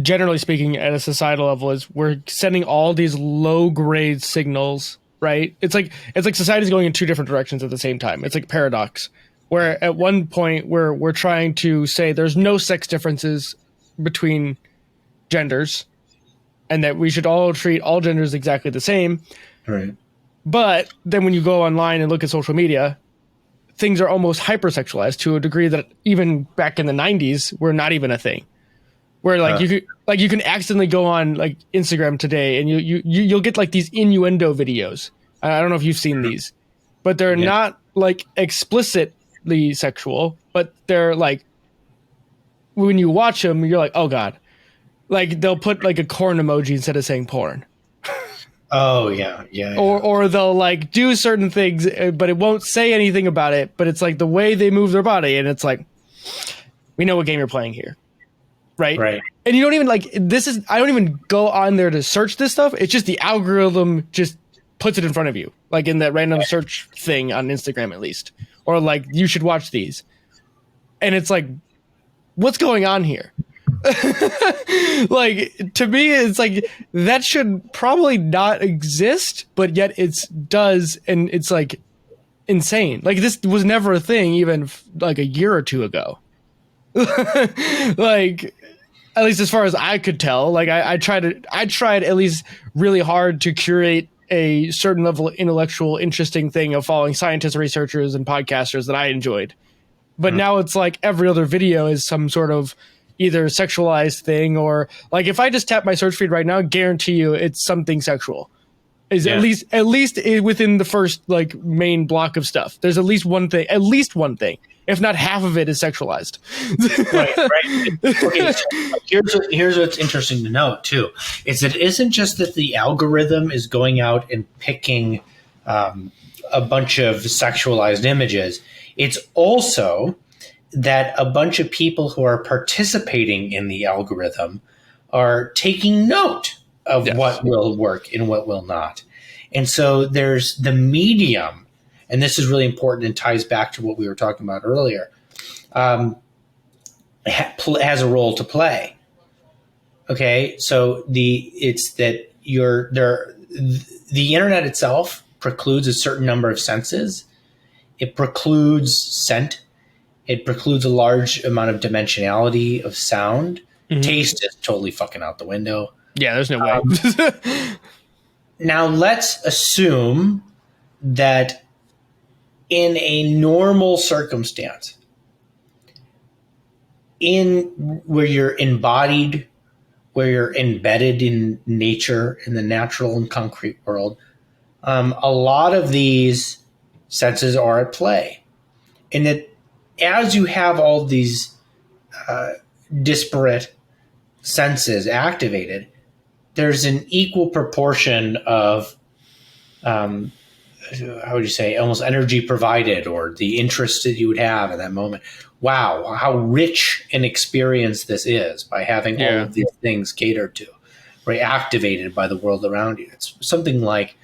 generally speaking, at a societal level, is we're sending all these low grade signals, right? It's like society's going in two different directions at the same time. It's like paradox, where at one point we're trying to say there's no sex differences between genders, and that we should all treat all genders exactly the same. Right. But then when you go online and look at social media, things are almost hypersexualized to a degree that even back in the 90s were not even a thing. Where you can accidentally go on like Instagram today and you'll get like these innuendo videos. I don't know if you've seen these, but they're not like explicitly sexual, but they're like, when you watch them, you're like, oh God. Like they'll put like a corn emoji instead of saying porn. Oh yeah. Or they'll like do certain things, but it won't say anything about it. But it's like the way they move their body, and it's like, we know what game you're playing here, right? Right. And you don't even like this is. I don't even go on there to search this stuff. It's just the algorithm just puts it in front of you, like in that random search thing on Instagram, at least, or like you should watch these, and it's like, what's going on here? Like, to me, it's like that should probably not exist, but yet it does, and it's like insane. Like this was never a thing even like a year or two ago. Like at least as far as I could tell, like I tried at least really hard to curate a certain level of intellectual, interesting thing of following scientists, researchers, and podcasters that I enjoyed. But now it's like every other video is some sort of either sexualized thing, or like if I just tap my search feed right now, guarantee you it's something sexual. Is at least within the first like main block of stuff. There's at least one thing, if not half of it is sexualized. Right. Okay, so here's what's interesting to note too, is that it isn't just that the algorithm is going out and picking a bunch of sexualized images. It's also that a bunch of people who are participating in the algorithm are taking note of what will work and what will not. And so there's the medium, and this is really important and ties back to what we were talking about earlier, has a role to play. Okay, so the internet itself precludes a certain number of senses. It precludes scent. It precludes a large amount of dimensionality of sound. Mm-hmm. Taste is totally fucking out the window. Yeah, there's no way. Now let's assume that in a normal circumstance, where you're embodied, where you're embedded in nature, in the natural and concrete world, a lot of these senses are at play. And that as you have all these disparate senses activated, there's an equal proportion of, how would you say, almost energy provided, or the interest that you would have at that moment. Wow, how rich an experience this is by having all of these things catered to, right, activated by the world around you. It's something like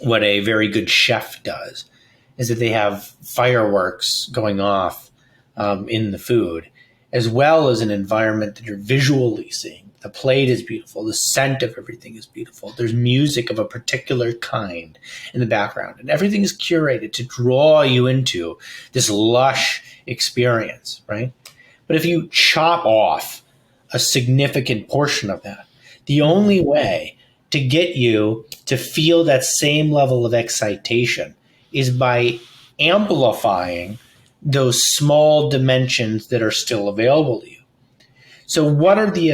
what a very good chef does, is that they have fireworks going off in the food, as well as an environment that you're visually seeing. The plate is beautiful. The scent of everything is beautiful. There's music of a particular kind in the background, and everything is curated to draw you into this lush experience, right? But if you chop off a significant portion of that, the only way to get you to feel that same level of excitation is by amplifying those small dimensions that are still available to you. So what are the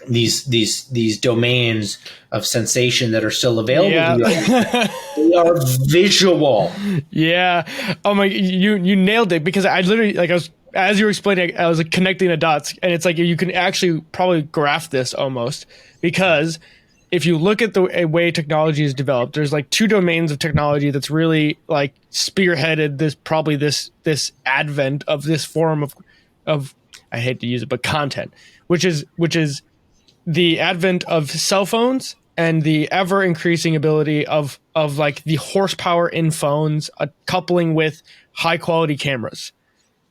these domains of sensation that are still available to you? They are visual. Yeah. Oh my, you nailed it, because I literally, like, as you were explaining, I was like connecting the dots, and it's like you can actually probably graph this almost, because if you look at the way technology is developed, there's like two domains of technology that's really like spearheaded this advent of this form of I hate to use it, but content, which is the advent of cell phones and the ever increasing ability of like the horsepower in phones coupling with high quality cameras.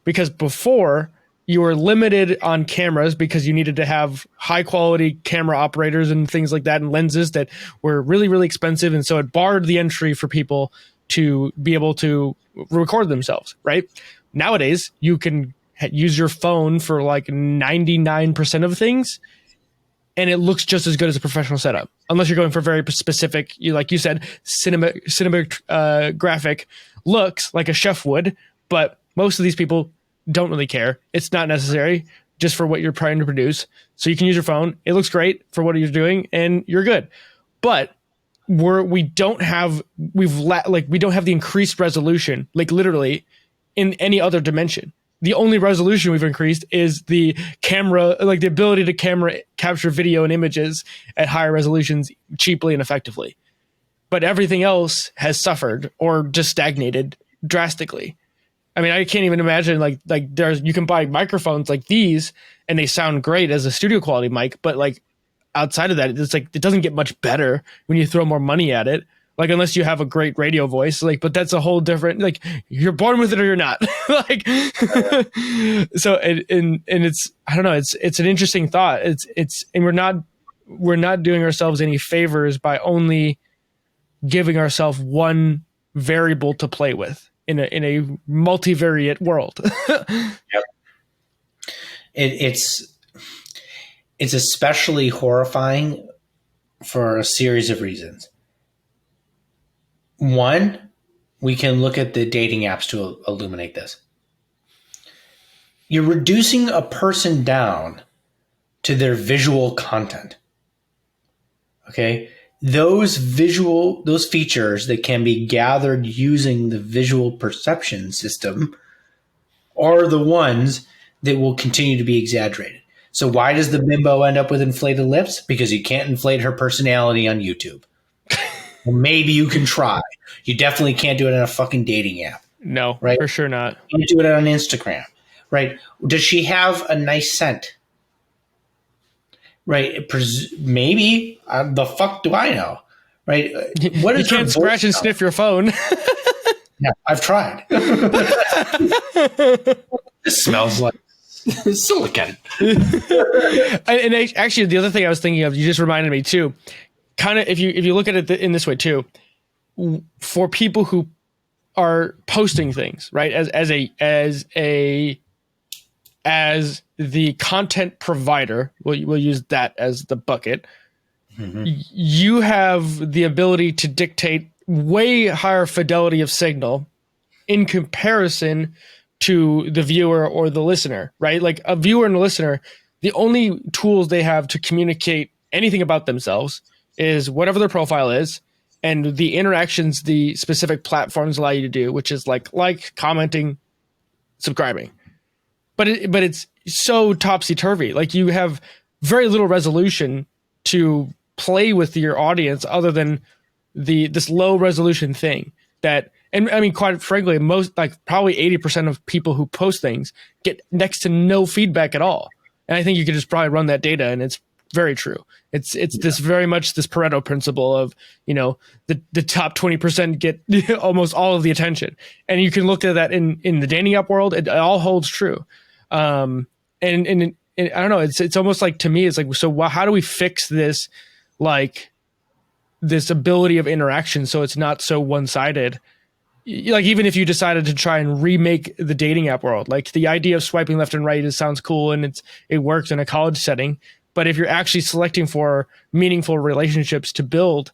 Because before, you were limited on cameras because you needed to have high quality camera operators and things like that, and lenses that were really, really expensive. And so it barred the entry for people to be able to record themselves, right? Nowadays, you can use your phone for like 99% of things, and it looks just as good as a professional setup, unless you're going for very specific, like you said, cinematographic looks like a chef would. But most of these people don't really care. It's not necessary just for what you're trying to produce. So you can use your phone. It looks great for what you're doing, and you're good. But we don't have the increased resolution, like literally in any other dimension. The only resolution we've increased is the camera, like the ability to capture video and images at higher resolutions cheaply and effectively. But everything else has suffered or just stagnated drastically. I mean, I can't even imagine like you can buy microphones like these and they sound great as a studio quality mic, but like outside of that, it's like it doesn't get much better when you throw more money at it. Like, unless you have a great radio voice, like, but that's a whole different, like, you're born with it or you're not. Like, so, and it's, I don't know, it's an interesting thought. And we're not doing ourselves any favors by only giving ourselves one variable to play with in a multivariate world. Yep. It's especially horrifying for a series of reasons. One, we can look at the dating apps to illuminate this. You're reducing a person down to their visual content. Okay? Those features that can be gathered using the visual perception system are the ones that will continue to be exaggerated. So why does the bimbo end up with inflated lips? Because you can't inflate her personality on YouTube. Well, maybe you can try. You definitely can't do it in a fucking dating app. No, right? For sure not. You can't do it on Instagram, right? Does she have a nice scent? Right? Maybe. The fuck do I know? Right? What is you can't scratch and sniff your phone. Yeah, I've tried. It smells like silicone. And actually, the other thing I was thinking of, you just reminded me too. Kind of, if you look at it in this way too, for people who are posting things, right, as the content provider, we'll use that as the bucket. Mm-hmm. You have the ability to dictate way higher fidelity of signal in comparison to the viewer or the listener, right? Like a viewer and a listener, the only tools they have to communicate anything about themselves is whatever their profile is and the interactions the specific platforms allow you to do, which is like commenting, subscribing. But it's so topsy-turvy. Like you have very little resolution to play with your audience other than this low resolution thing that, and I mean, quite frankly, most, like probably 80% of people who post things get next to no feedback at all. And I think you could just probably run that data and it's very true. It's this very much this Pareto principle of, the top 20% get almost all of the attention. And you can look at that in the dating app world. It all holds true. And I don't know, it's almost like, to me, it's like, so how do we fix this, like this ability of interaction so it's not so one-sided? Like, even if you decided to try and remake the dating app world, like the idea of swiping left and right sounds cool and it works in a college setting. But if you're actually selecting for meaningful relationships to build,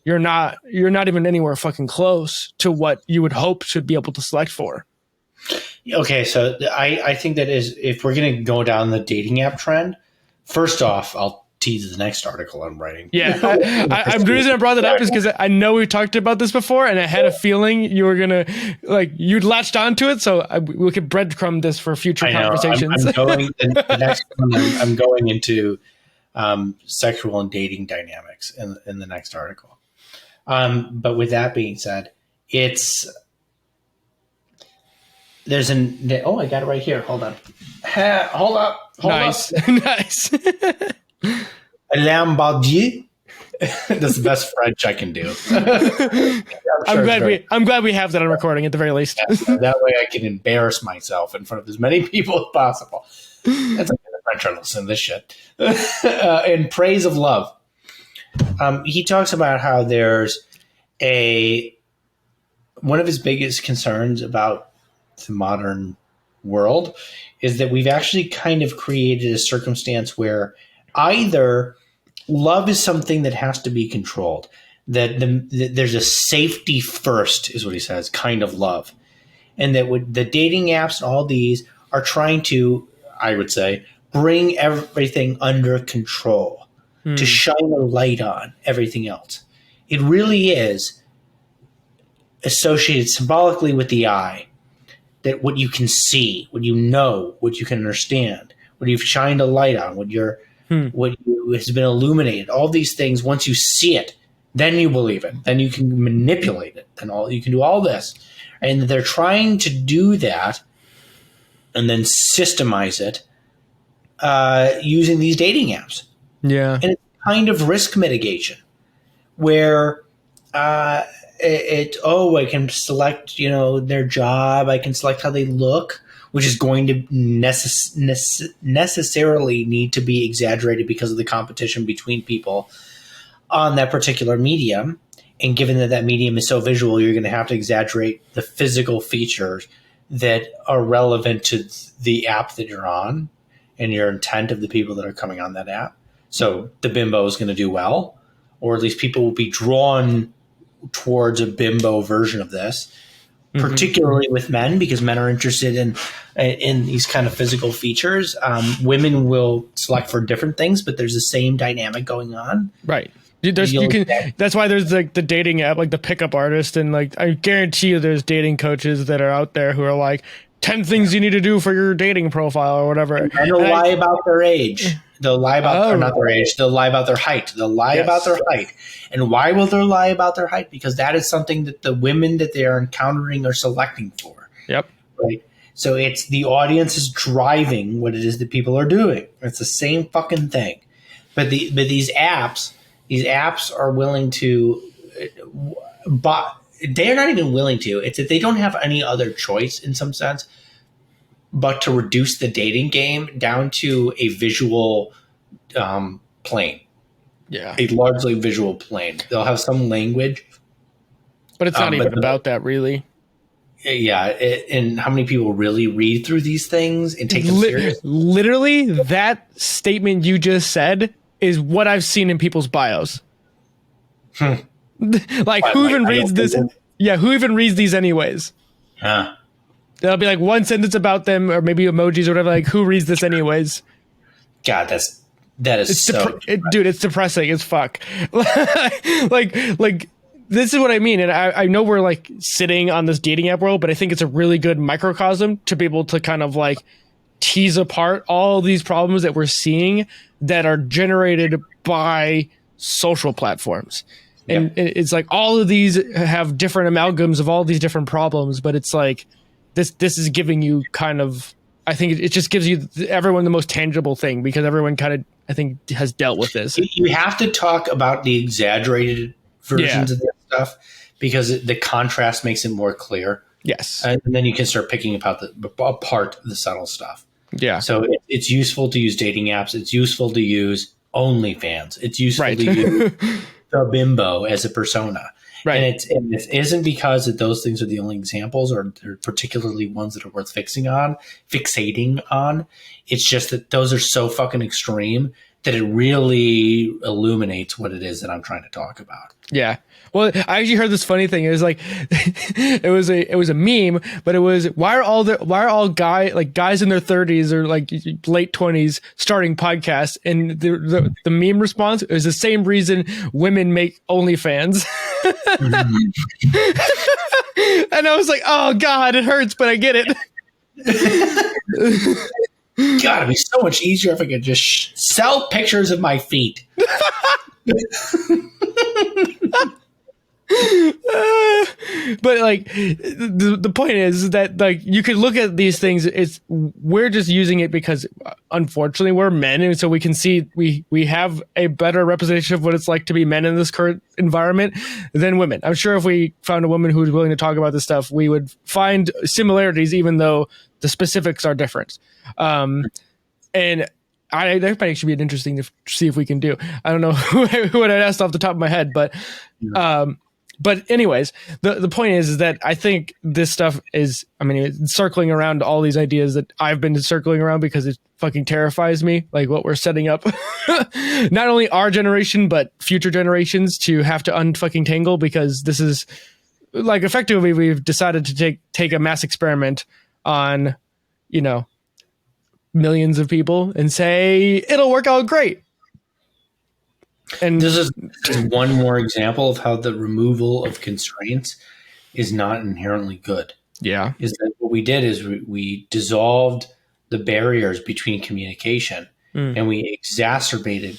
you're not even anywhere fucking close to what you would hope to be able to select for. Okay, so I think that if we're going to go down the dating app trend, first off, I'll tease the next article I'm writing. Yeah, the reason I brought that up is because I know we talked about this before, and I had a feeling you were gonna you'd latched onto it, so we could breadcrumb this for future conversations. I'm going the next one. I'm going into sexual and dating dynamics in the next article. But with that being said, I got it right here. Hold on. Hold up. Nice. Alain Baudieu. That's the best French I can do. I'm glad we have that on recording at the very least. Yeah, that way I can embarrass myself in front of as many people as possible. That's like the French are listening to this shit. In Praise of Love, he talks about how there's one of his biggest concerns about the modern world is that we've actually kind of created a circumstance where either love is something that has to be controlled, that there's a safety first, is what he says, kind of love. And that the dating apps and all these are trying to, I would say, bring everything under control, to shine a light on everything else. It really is associated symbolically with the eye, that what you can see, what you know, what you can understand, what you've shined a light on, what has been illuminated, all these things, once you see it, then you believe it, then you can manipulate it, then you can do all this. And they're trying to do that and then systemize it using these dating apps. Yeah. And it's kind of risk mitigation where I can select, their job. I can select how they look, which is going to necessarily need to be exaggerated because of the competition between people on that particular medium. And given that that medium is so visual, you're going to have to exaggerate the physical features that are relevant to the app that you're on and your intent of the people that are coming on that app. So the bimbo is going to do well, or at least people will be drawn towards a bimbo version of this, particularly with men, because men are interested in these kind of physical features. Women will select for different things, but there's the same dynamic going on. Right. That's why there's like the dating app, like the pickup artist, and like I guarantee you there's dating coaches that are out there who are like 10 things you need to do for your dating profile or whatever. And they'll lie about their age. They'll lie about not their age. They'll lie about their height. They'll lie about their height. And why will they lie about their height? Because that is something that the women that they are encountering are selecting for. Yep. Right. So it's the audience is driving what it is that people are doing. It's the same fucking thing. But these apps are willing to, but they're not even willing to. It's that they don't have any other choice in some sense but to reduce the dating game down to a visual plane. Yeah. A largely visual plane. They'll have some language. But it's not even about that, really. Yeah. And how many people really read through these things and take them seriously? Literally, that statement you just said is what I've seen in people's bios. Like, who even reads this? Yeah, who even reads these anyways? Huh. There'll be like one sentence about them, or maybe emojis or whatever. Like, who reads this anyways? God, that is so. Dude, it's depressing as fuck. like this is what I mean, and I know we're like sitting on this dating app world, but I think it's a really good microcosm to be able to kind of like tease apart all these problems that we're seeing that are generated by social platforms. And it's like all of these have different amalgams of all these different problems, but it's like this is giving you kind of, I think it just gives you everyone the most tangible thing, because everyone kind of, I think, has dealt with this. You have to talk about the exaggerated versions of this stuff because the contrast makes it more clear. Yes. And then you can start picking apart the subtle stuff. Yeah. So it's useful to use dating apps. It's useful to use OnlyFans. It's useful to use the bimbo as a persona. Right. And it isn't because that those things are the only examples or they're particularly ones that are worth fixating on. It's just that those are so fucking extreme that it really illuminates what it is that I'm trying to talk about. Yeah. Well, I actually heard this funny thing. It was like, it was a meme, but it was, why are all guys in their 30s or like late 20s starting podcasts? And the meme response is the same reason women make OnlyFans. And I was like, oh God, it hurts, but I get it. God, it'd be so much easier if I could just sell pictures of my feet. But like the point is that like you could look at these things, we're just using it because unfortunately we're men, and so we can see we have a better representation of what it's like to be men in this current environment than women. I'm sure if we found a woman who was willing to talk about this stuff, we would find similarities even though the specifics are different. And that might actually be interesting to see if we can do. I don't know who I'd asked off the top of my head, but anyways, the point is that I think this stuff is, I mean, it's circling around all these ideas that I've been circling around because it fucking terrifies me, like what we're setting up, not only our generation, but future generations to have to unfucking tangle, because this is like effectively we've decided to take a mass experiment on, millions of people and say it'll work out great. And this is one more example of how the removal of constraints is not inherently good. Yeah. Is that what we did is we dissolved the barriers between communication and we exacerbated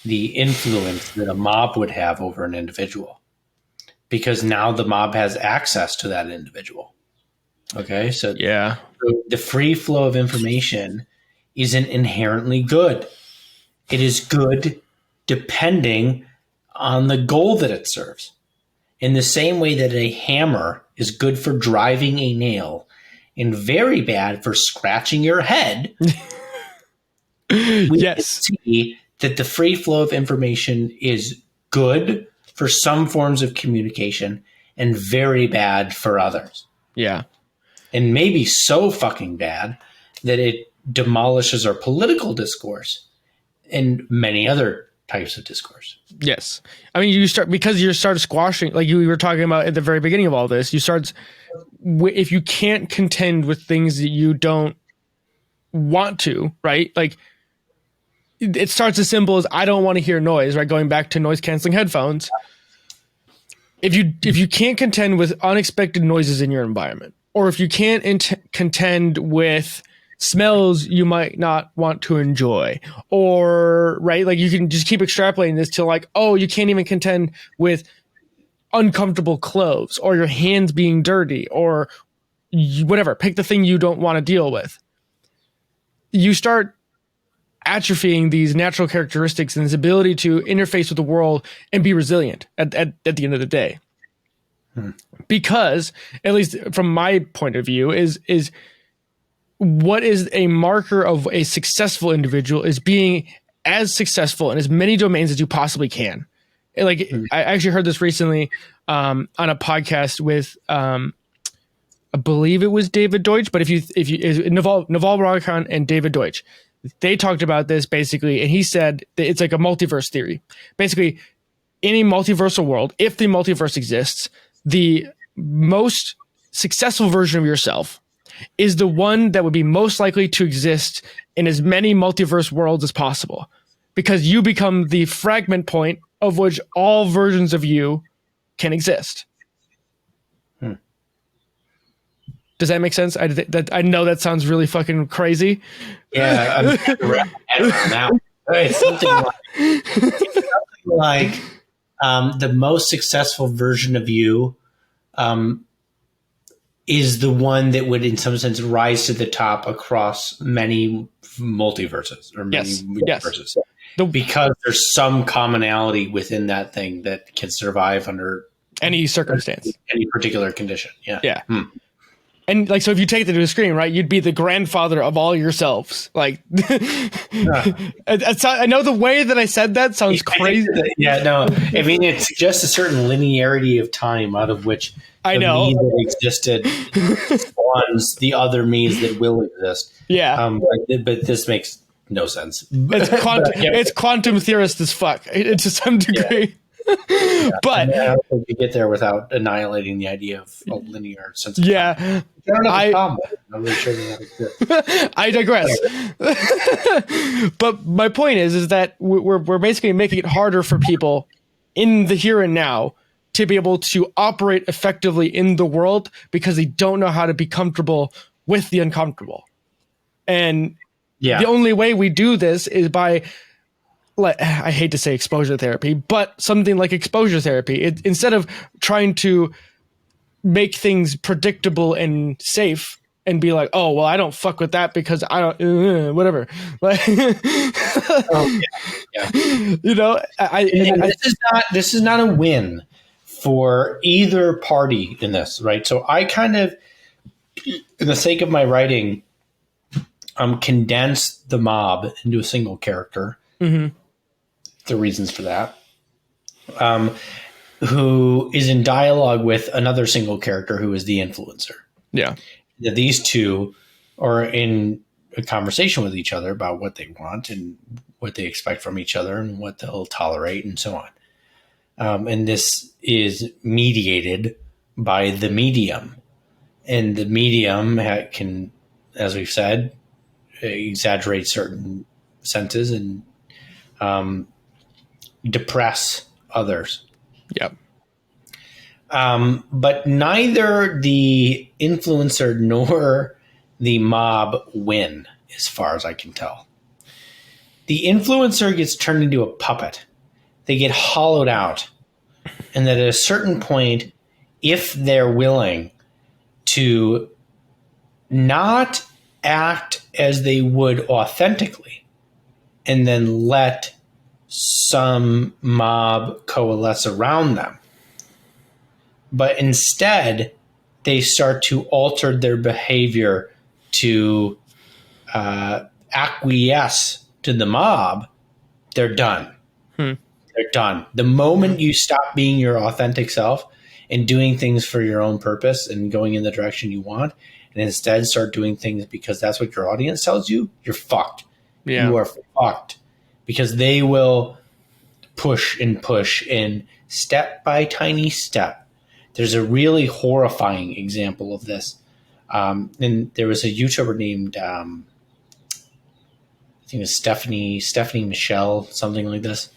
the influence that a mob would have over an individual, because now the mob has access to that individual. Okay. So the free flow of information isn't inherently good. It is good depending on the goal that it serves. In the same way that a hammer is good for driving a nail and very bad for scratching your head, we can see that the free flow of information is good for some forms of communication and very bad for others. Yeah. And maybe so fucking bad that it demolishes our political discourse and many other types of discourse. Yes. I mean, you start squashing, like you were talking about at the very beginning of all this, if you can't contend with things that you don't want to, right? Like it starts as simple as, I don't want to hear noise, right? Going back to noise canceling headphones. If you can't contend with unexpected noises in your environment, or if you can't contend with smells you might not want to enjoy, or right, like you can just keep extrapolating this to like, oh, you can't even contend with uncomfortable clothes or your hands being dirty or whatever, pick the thing you don't want to deal with. You start atrophying these natural characteristics and this ability to interface with the world and be resilient at the end of the day. Because, at least from my point of view, is what is a marker of a successful individual is being as successful in as many domains as you possibly can. Like I actually heard this recently on a podcast with I believe it was David Deutsch, but if you Naval Ravikant and David Deutsch, they talked about this basically, and he said that it's like a multiverse theory. Basically, in a multiversal world, if the multiverse exists, the most successful version of yourself is the one that would be most likely to exist in as many multiverse worlds as possible, because you become the fragment point of which all versions of you can exist. Does that make sense? I know that sounds really fucking crazy. Yeah, I'm around now. It's something like the most successful version of you is the one that would, in some sense, rise to the top across many multiverses or many universes. Because there's some commonality within that thing that can survive under any circumstance, any particular condition. Yeah. Yeah. And like, so if you take it to the screen, right, you'd be the grandfather of all yourselves. Like, I know the way that I said that sounds crazy. Yeah, no, I mean, it's just a certain linearity of time out of which the me that existed spawns the other me's that will exist. Yeah. But this makes no sense. It's quantum theorist as fuck to some degree. Yeah. But I don't think you get there without annihilating the idea of a linear sense of time. I don't have a problem with it. I'm really sure that exists. I digress. But my point is that we're basically making it harder for people in the here and now to be able to operate effectively in the world because they don't know how to be comfortable with the uncomfortable. And the only way we do this is by, like, I hate to say exposure therapy, but something like exposure therapy. Instead of trying to make things predictable and safe and be like, oh, well, I don't fuck with that because I don't, whatever. Like, you know, this is not a win for either party in this, right? So I kind of, in the sake of my writing, condensed the mob into a single character. Mm-hmm. The reasons for that, who is in dialogue with another single character who is the influencer. Yeah. These two are in a conversation with each other about what they want and what they expect from each other and what they'll tolerate and so on. And this is mediated by the medium. And the medium can, as we've said, exaggerate certain senses and depress others. Yep. But neither the influencer nor the mob win, as far as I can tell. The influencer gets turned into a puppet. They get hollowed out. And that at a certain point, if they're willing to not act as they would authentically, and then let some mob coalesce around them, but instead they start to alter their behavior to acquiesce to the mob, they're done. They're done. The moment you stop being your authentic self and doing things for your own purpose and going in the direction you want, and instead start doing things because that's what your audience tells you, you're fucked. Yeah. You are fucked, because they will push and step by tiny step. There's a really horrifying example of this. And there was a YouTuber named, I think it was Stephanie Michelle, something like this,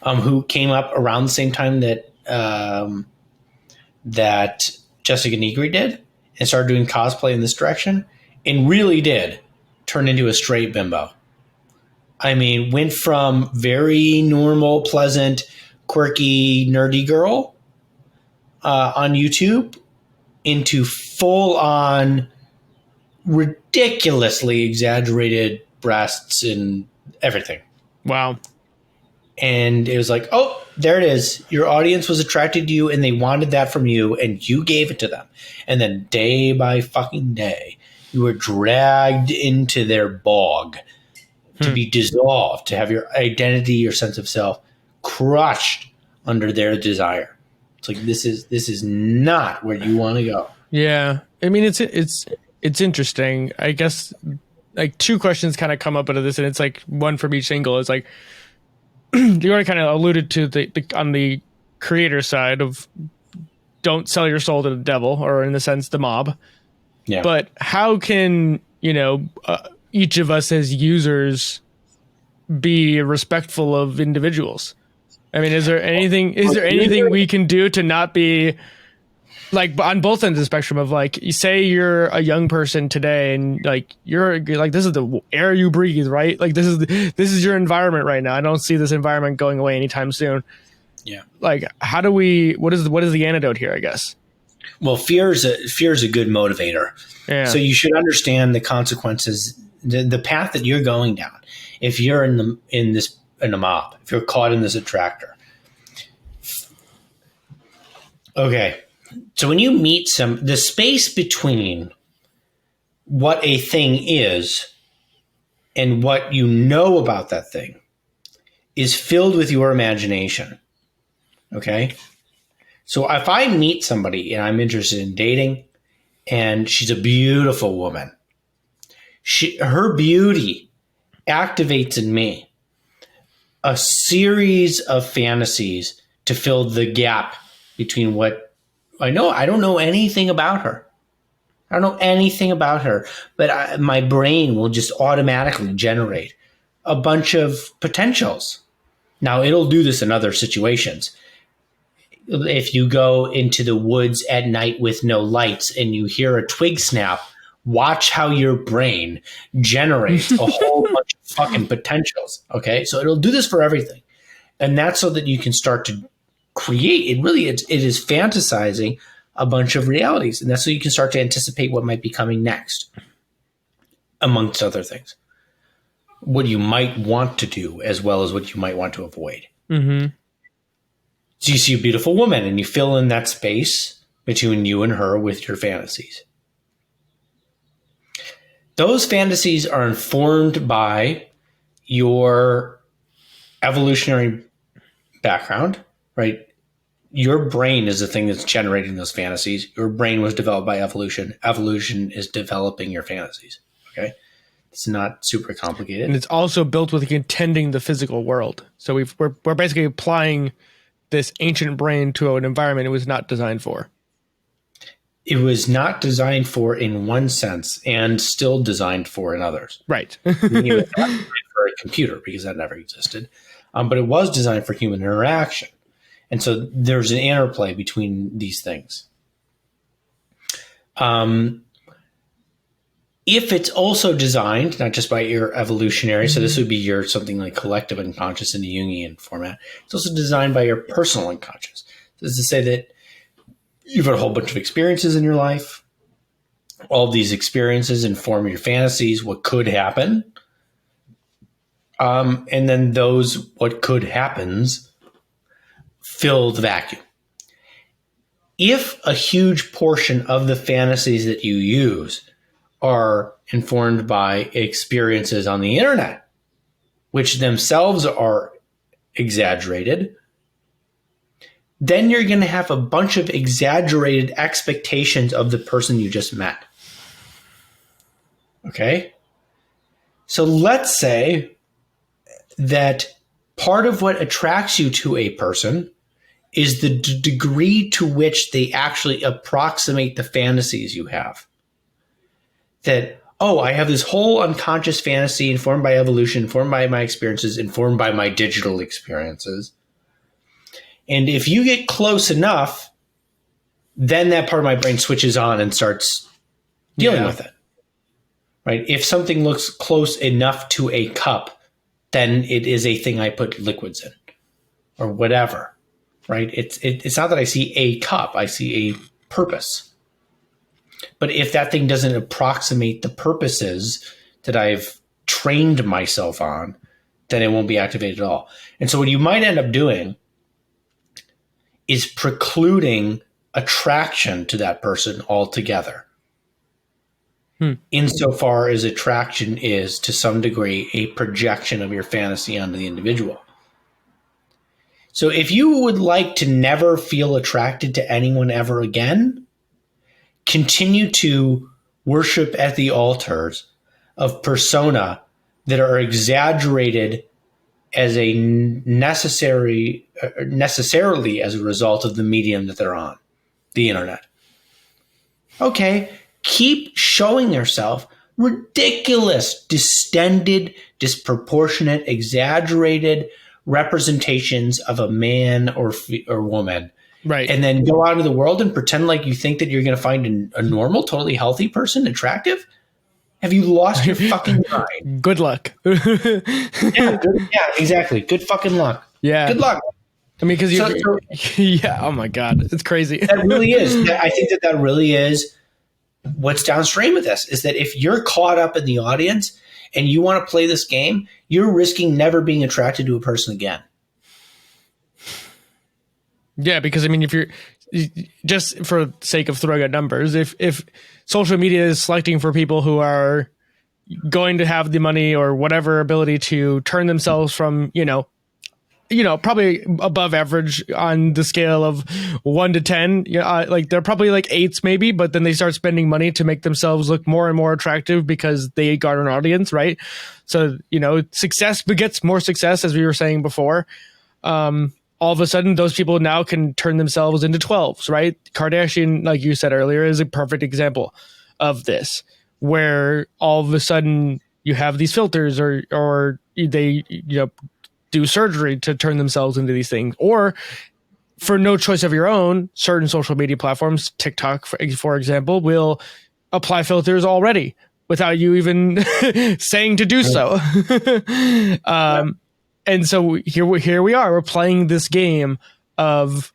who came up around the same time that that Jessica Negri did, and started doing cosplay in this direction, and really did turn into a straight bimbo. I mean, went from very normal, pleasant, quirky, nerdy girl on YouTube into full-on, ridiculously exaggerated breasts and everything. Wow. And it was like, oh, there it is. Your audience was attracted to you and they wanted that from you, and you gave it to them. And then day by fucking day, you were dragged into their bog to be dissolved, to have your identity, your sense of self crushed under their desire. It's like, this is not where you want to go. Yeah. I mean, it's interesting. I guess like two questions kind of come up out of this, and it's like one from each angle. It's like, you already kind of alluded to the on the creator side of don't sell your soul to the devil, or in the sense the mob. Yeah. But how can, each of us as users be respectful of individuals? I mean, is there anything we can do to not be like on both ends of the spectrum of like, you say you're a young person today and like you're like, this is the air you breathe, right? Like this is your environment right now. I don't see this environment going away anytime soon. Yeah. Like, what is the antidote here, I guess? Well, fear is a good motivator. Yeah. So you should understand the consequences, the path that you're going down. If you're in a mob, if you're caught in this attractor. Okay. So when you meet the space between what a thing is and what you know about that thing is filled with your imagination. Okay. So if I meet somebody and I'm interested in dating, and she's a beautiful woman, her beauty activates in me a series of fantasies to fill the gap between what I know. I don't know anything about her. I don't know anything about her, but my brain will just automatically generate a bunch of potentials. Now, it'll do this in other situations. If you go into the woods at night with no lights and you hear a twig snap, watch how your brain generates a whole bunch of fucking potentials. Okay. So it'll do this for everything. And that's so that you can start to create. It is fantasizing a bunch of realities. And that's so you can start to anticipate what might be coming next, amongst other things. What you might want to do as well as what you might want to avoid. Mm-hmm. So you see a beautiful woman and you fill in that space between you and her with your fantasies. Those fantasies are informed by your evolutionary background, right? Your brain is the thing that's generating those fantasies. Your brain was developed by evolution. Evolution is developing your fantasies. Okay. It's not super complicated. And it's also built with intending the physical world. So we're basically applying this ancient brain to an environment it was not designed for. It was not designed for in one sense and still designed for in others. Right. It was not designed for a computer because that never existed. But it was designed for human interaction. And so there's an interplay between these things. If it's also designed, not just by your evolutionary, so this would be your something like collective unconscious in the Jungian format. It's also designed by your personal unconscious. This is to say that you've had a whole bunch of experiences in your life. All of these experiences inform your fantasies, what could happen. And then those what could happens fill the vacuum. If a huge portion of the fantasies that you use are informed by experiences on the internet, which themselves are exaggerated, then you're going to have a bunch of exaggerated expectations of the person you just met. Okay? So let's say that part of what attracts you to a person is the degree to which they actually approximate the fantasies you have. That, oh, I have this whole unconscious fantasy informed by evolution, informed by my experiences, informed by my digital experiences. And if you get close enough, then that part of my brain switches on and starts dealing with it. Right? If something looks close enough to a cup, then it is a thing I put liquids in or whatever. Right? It's not that I see a cup, I see a purpose. But if that thing doesn't approximate the purposes that I've trained myself on, then it won't be activated at all. And so what you might end up doing is precluding attraction to that person altogether. Insofar as attraction is, to some degree, a projection of your fantasy onto the individual. So if you would like to never feel attracted to anyone ever again, continue to worship at the altars of persona that are exaggerated as a necessarily as a result of the medium that they're on, the internet. Okay, keep showing yourself ridiculous, distended, disproportionate, exaggerated representations of a man or woman. Right. And then go out into the world and pretend like you think that you're going to find a normal, totally healthy person attractive? Have you lost your fucking mind? Good luck. Yeah, exactly. Good fucking luck. Yeah. Good luck. I mean, because yeah. Oh my God, it's crazy. That really is. I think that really is what's downstream of this. Is that if you're caught up in the audience and you want to play this game, you're risking never being attracted to a person again. Yeah, because I mean, if you're just for the sake of throwing out numbers, if social media is selecting for people who are going to have the money or whatever ability to turn themselves from, probably above average on the scale of 1 to 10, like they're probably like 8s maybe, but then they start spending money to make themselves look more and more attractive because they garner an audience, right? So, success begets more success, as we were saying before. All of a sudden, those people now can turn themselves into 12s, right? Kardashian, like you said earlier, is a perfect example of this, where all of a sudden you have these filters or they, do surgery to turn themselves into these things. Or for no choice of your own, certain social media platforms, TikTok, for example, will apply filters already without you even saying to do so. And so here we are. We're playing this game of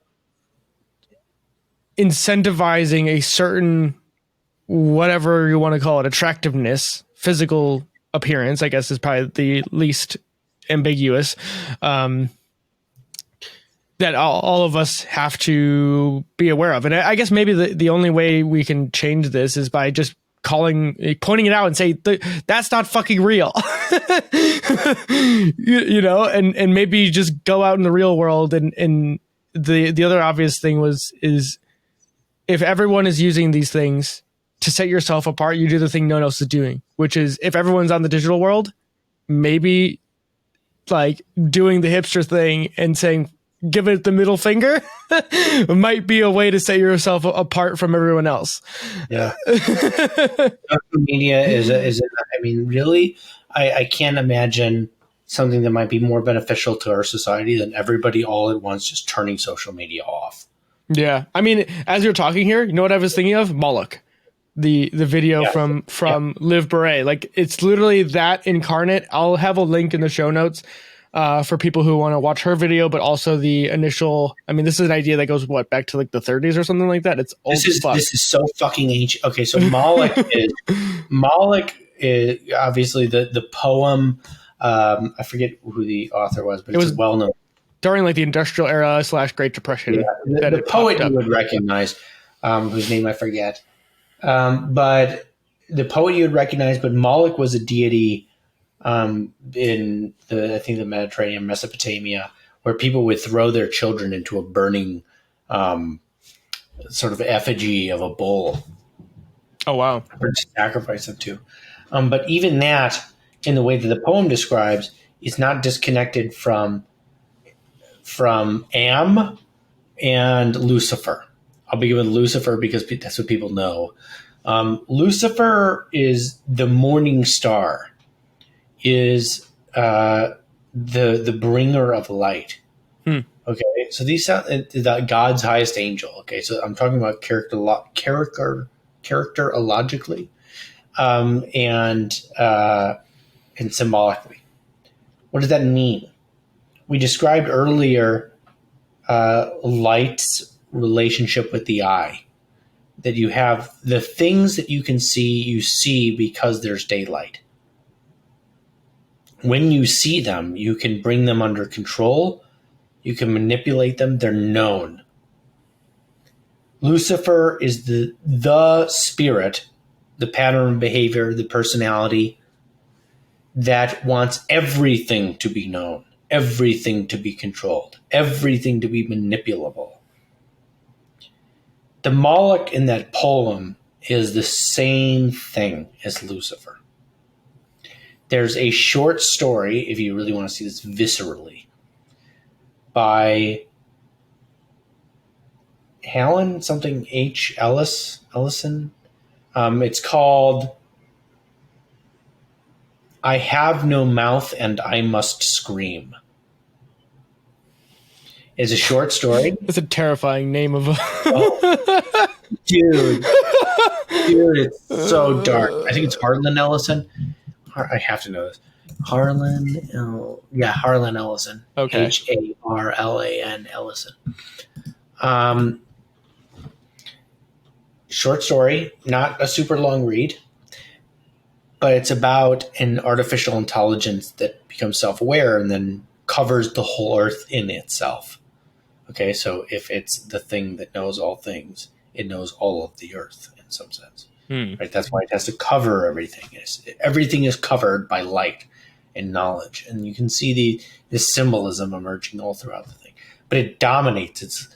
incentivizing a certain, whatever you want to call it, attractiveness, physical appearance, I guess is probably the least ambiguous, that all of us have to be aware of. And I guess maybe the only way we can change this is by just pointing it out and say, that's not fucking real. And maybe just go out in the real world. And the other obvious thing is if everyone is using these things to set yourself apart, you do the thing no one else is doing, which is if everyone's on the digital world, maybe like doing the hipster thing and saying, give it the middle finger might be a way to set yourself apart from everyone else. Yeah. Social media really, I can't imagine something that might be more beneficial to our society than everybody all at once just turning social media off. Yeah. I mean, as you're talking here, you know what I was thinking of? Moloch. The video from Liv Beret. Like, it's literally that incarnate. I'll have a link in the show notes for people who want to watch her video, but also the initial. I mean, this is an idea that goes back to like the 30s or something like that. It's old as fuck. This is so fucking ancient. Okay, so Moloch is obviously the poem. I forget who the author was, but it was well known during like the Industrial Era / Great Depression. Yeah, the poet you would recognize, whose name I forget. But the poet you would recognize, but Moloch was a deity in the Mediterranean, Mesopotamia, where people would throw their children into a burning sort of effigy of a bull. Oh, wow. Or to sacrifice them to. But even that, in the way that the poem describes, is not disconnected from Am and Lucifer. I'll begin with Lucifer because that's what people know. Lucifer is the morning star, is the bringer of light. Okay, so these sound God's highest angel. Okay, so I'm talking about characterologically, and symbolically. What does that mean? We described earlier light's relationship with the eye. That you have the things that you can see, you see because there's daylight. When you see them, you can bring them under control. You can manipulate them. They're known. Lucifer is the spirit, the pattern of behavior, the personality that wants everything to be known, everything to be controlled, everything to be manipulable. The Moloch in that poem is the same thing as Lucifer. There's a short story, if you really want to see this viscerally, by Helen, something H. Ellison. It's called I Have No Mouth and I Must Scream. It's a short story. It's a terrifying name of a... Oh, dude, it's so dark. I think it's Harlan Ellison. I have to know this. Harlan Ellison. Okay. Harlan Ellison. Short story, not a super long read, but it's about an artificial intelligence that becomes self-aware and then covers the whole earth in itself. Okay, so if it's the thing that knows all things, it knows all of the earth in some sense. Right? That's why it has to cover everything. Everything is covered by light and knowledge, and you can see this symbolism emerging all throughout the thing. But it dominates.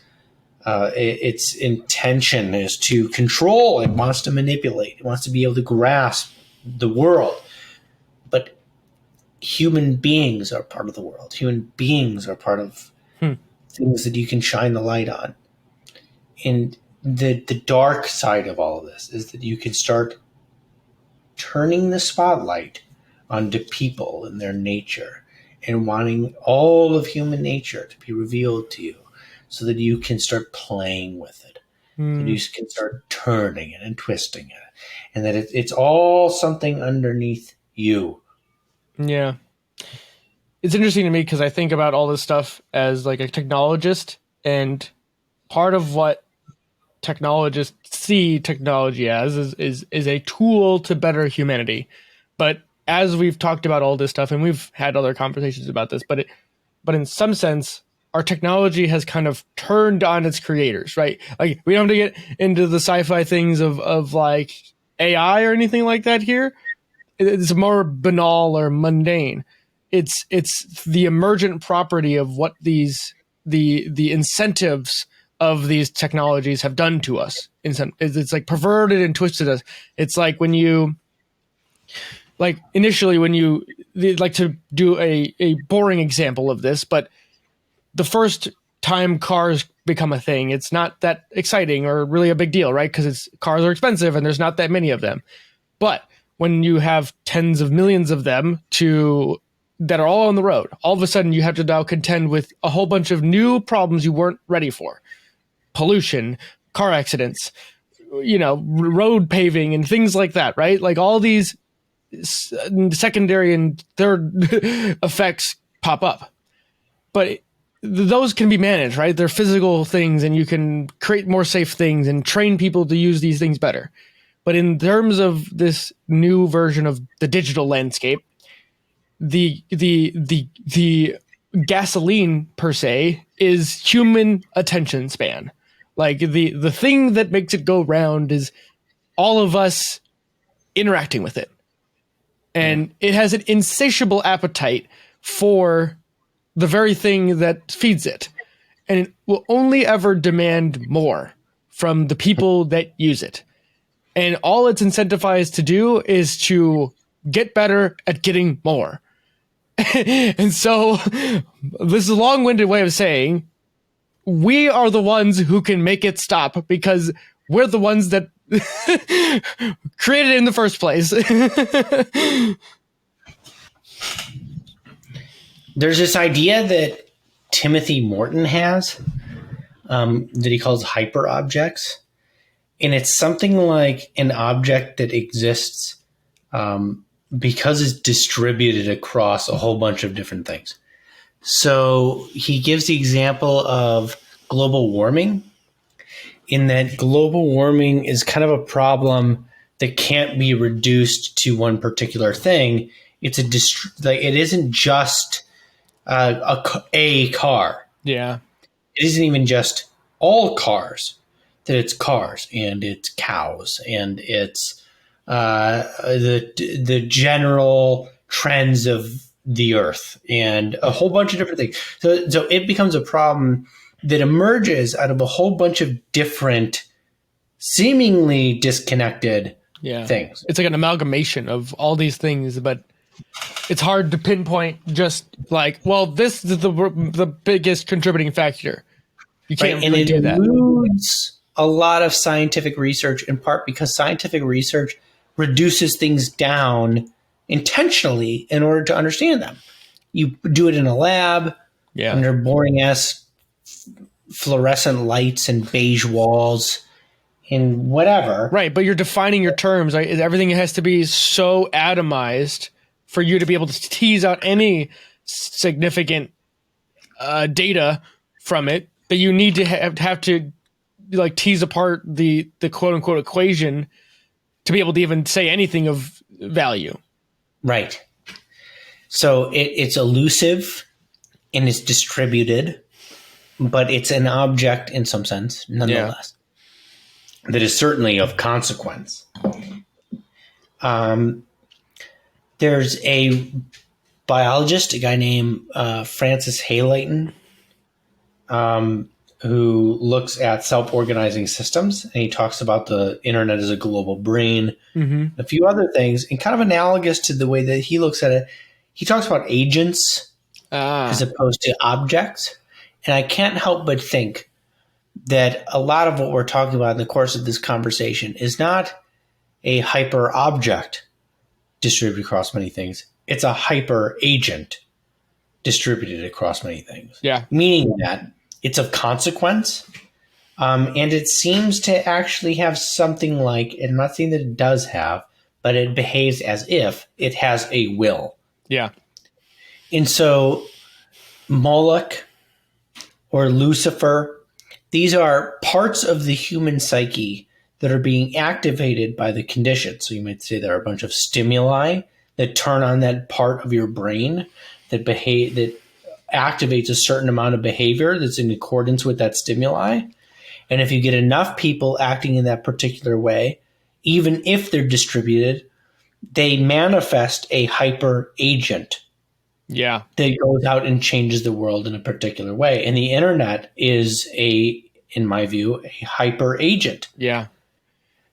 Its intention is to control. It wants to manipulate. It wants to be able to grasp the world. But human beings are part of the world. Human beings are part of things that you can shine the light on. And the dark side of all of this is that you can start turning the spotlight onto people and their nature and wanting all of human nature to be revealed to you so that you can start playing with it. That you can start turning it and twisting it. And that it's all something underneath you. Yeah. It's interesting to me because I think about all this stuff as like a technologist, and part of what technologists see technology as is a tool to better humanity. But as we've talked about all this stuff, and we've had other conversations about this, but in some sense, our technology has kind of turned on its creators, right? Like, we don't have to get into the sci-fi things of like AI or anything like that here. It's more banal or mundane. It's the emergent property of what the incentives of these technologies have done to us. It's like perverted and twisted us. It's like when you, like initially when you, like to do a boring example of this, but the first time cars become a thing, it's not that exciting or really a big deal, right? Because cars are expensive and there's not that many of them. But when you have tens of millions of them that are all on the road, all of a sudden you have to now contend with a whole bunch of new problems you weren't ready for. Pollution, car accidents, road paving and things like that, right? Like all these secondary and third effects pop up. But those can be managed, right? They're physical things, and you can create more safe things and train people to use these things better. But in terms of this new version of the digital landscape, the gasoline per se is human attention span. Like the thing that makes it go round is all of us interacting with it. And it has an insatiable appetite for the very thing that feeds it, and it will only ever demand more from the people that use it. And all it's incentivized to do is to get better at getting more. And so this is a long-winded way of saying we are the ones who can make it stop because we're the ones that created it in the first place. There's this idea that Timothy Morton has that he calls hyper objects. And it's something like an object that exists because it's distributed across a whole bunch of different things. So he gives the example of global warming, in that global warming is kind of a problem that can't be reduced to one particular thing. It's it isn't just a car. Yeah. It isn't even just all cars. That it's cars and it's cows and it's the general trends of the earth and a whole bunch of different things. So it becomes a problem that emerges out of a whole bunch of different, seemingly disconnected things. It's like an amalgamation of all these things, but it's hard to pinpoint just like, well, this is the biggest contributing factor. You can't really do that. Eludes a lot of scientific research, in part because scientific research reduces things down intentionally in order to understand them. You do it in a lab under boring-ass fluorescent lights and beige walls and whatever. Right, but you're defining your terms. Right? Everything has to be so atomized for you to be able to tease out any significant data from it that you need to have to like tease apart the quote unquote equation to be able to even say anything of value. Right. So it's elusive and it's distributed, but it's an object in some sense, nonetheless, that is certainly of consequence. There's a biologist, a guy named Francis Haylayton, who looks at self-organizing systems, and he talks about the internet as a global brain, a few other things, and kind of analogous to the way that he looks at it. He talks about agents as opposed to objects. And I can't help but think that a lot of what we're talking about in the course of this conversation is not a hyper object distributed across many things. It's a hyper agent distributed across many things. Yeah. Meaning that it's of consequence. And it seems to actually have something like, and I'm not saying that it does have, but it behaves as if it has a will. Yeah. And so Moloch or Lucifer, these are parts of the human psyche that are being activated by the condition. So you might say there are a bunch of stimuli that turn on that part of your brain that activates a certain amount of behavior that's in accordance with that stimuli. And if you get enough people acting in that particular way, even if they're distributed, they manifest a hyper agent. Yeah. That goes out and changes the world in a particular way. And the internet is in my view, a hyper agent. Yeah.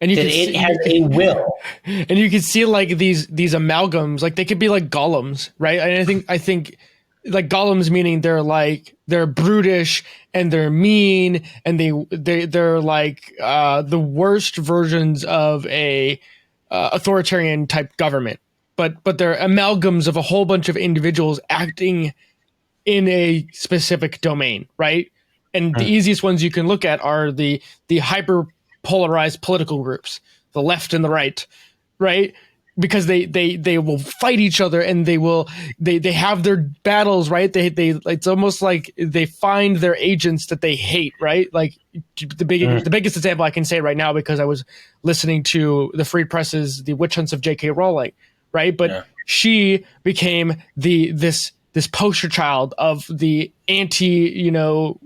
And it has a will. And you can see like these amalgams, like they could be like golems, right? And I think like golems meaning they're brutish and they're mean and they're like the worst versions of a authoritarian type government. But they're amalgams of a whole bunch of individuals acting in a specific domain, right? And the easiest ones you can look at are the hyper polarized political groups, the left and the right? Because they will fight each other and they have their battles, right? They it's almost like they find their agents that they hate, right? Like the biggest example I can say right now, because I was listening to the Free Press's The Witch Hunts of J.K. Rowling, right? But she became this poster child of the anti,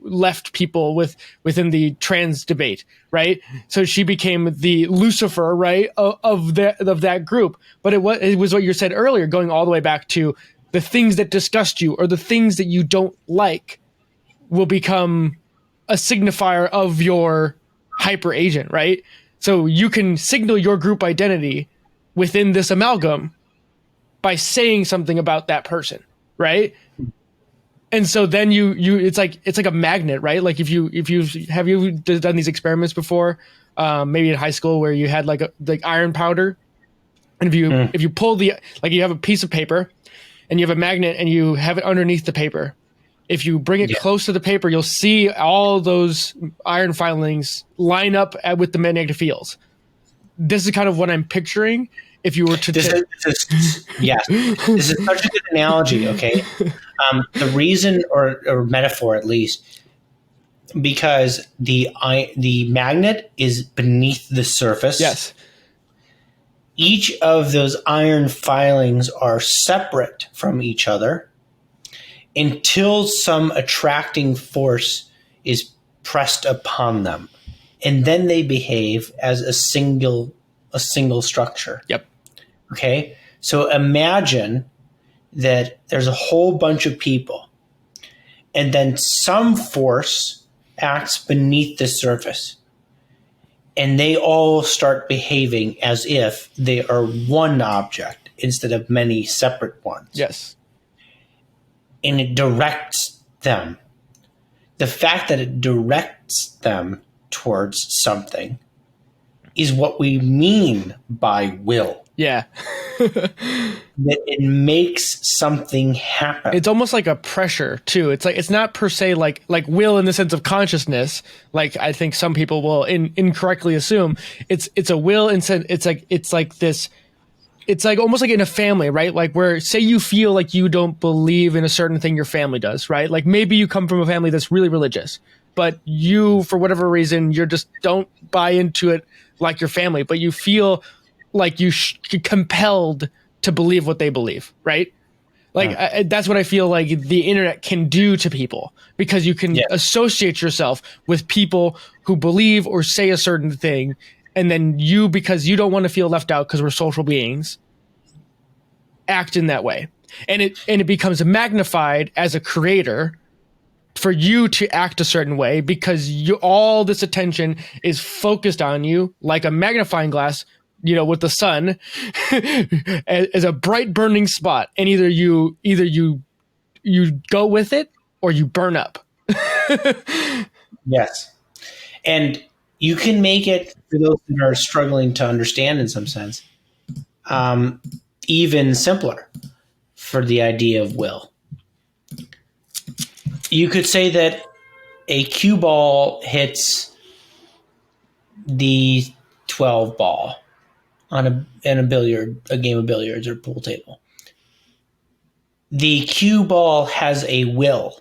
left people within the trans debate, right? So she became the Lucifer, right, of that group. But it was what you said earlier, going all the way back to the things that disgust you or the things that you don't like will become a signifier of your hyper agent, right? So you can signal your group identity within this amalgam by saying something about that person, right? And so then you it's like a magnet, right? Like if you have you done these experiments before, maybe in high school where you had like iron powder, and if you pull you have a piece of paper and you have a magnet and you have it underneath the paper. If you bring it close to the paper, you'll see all those iron filings line up with the magnetic fields. This is kind of what I'm picturing. If you were to this is such a good analogy. Okay, the reason or metaphor at least, because the magnet is beneath the surface. Yes. Each of those iron filings are separate from each other until some attracting force is pressed upon them, and then they behave as a single structure. Yep. Okay, so imagine that there's a whole bunch of people, and then some force acts beneath the surface, and they all start behaving as if they are one object instead of many separate ones. Yes. And it directs them. The fact that it directs them towards something is what we mean by will. Yeah. That it makes something happen. It's almost like a pressure too. It's like, it's not per se like will in the sense of consciousness. Like I think some people will incorrectly assume it's a will in sense. It's like this. It's like almost like in a family, right? Like where say you feel like you don't believe in a certain thing your family does, right? Like maybe you come from a family that's really religious, but you, for whatever reason, you're just don't buy into it like your family, but you feel like you're compelled to believe what they believe, right? Like that's what I feel like the internet can do to people, because you can associate yourself with people who believe or say a certain thing. And then you, because you don't want to feel left out because we're social beings, act in that way. And it becomes magnified as a creator for you to act a certain way, because all this attention is focused on you like a magnifying glass, with the sun as a bright burning spot. And either you go with it or you burn up. Yes. And you can make it, for those that are struggling to understand in some sense, even simpler for the idea of will. You could say that a cue ball hits the 12 ball on a game of billiards or pool table. The cue ball has a will,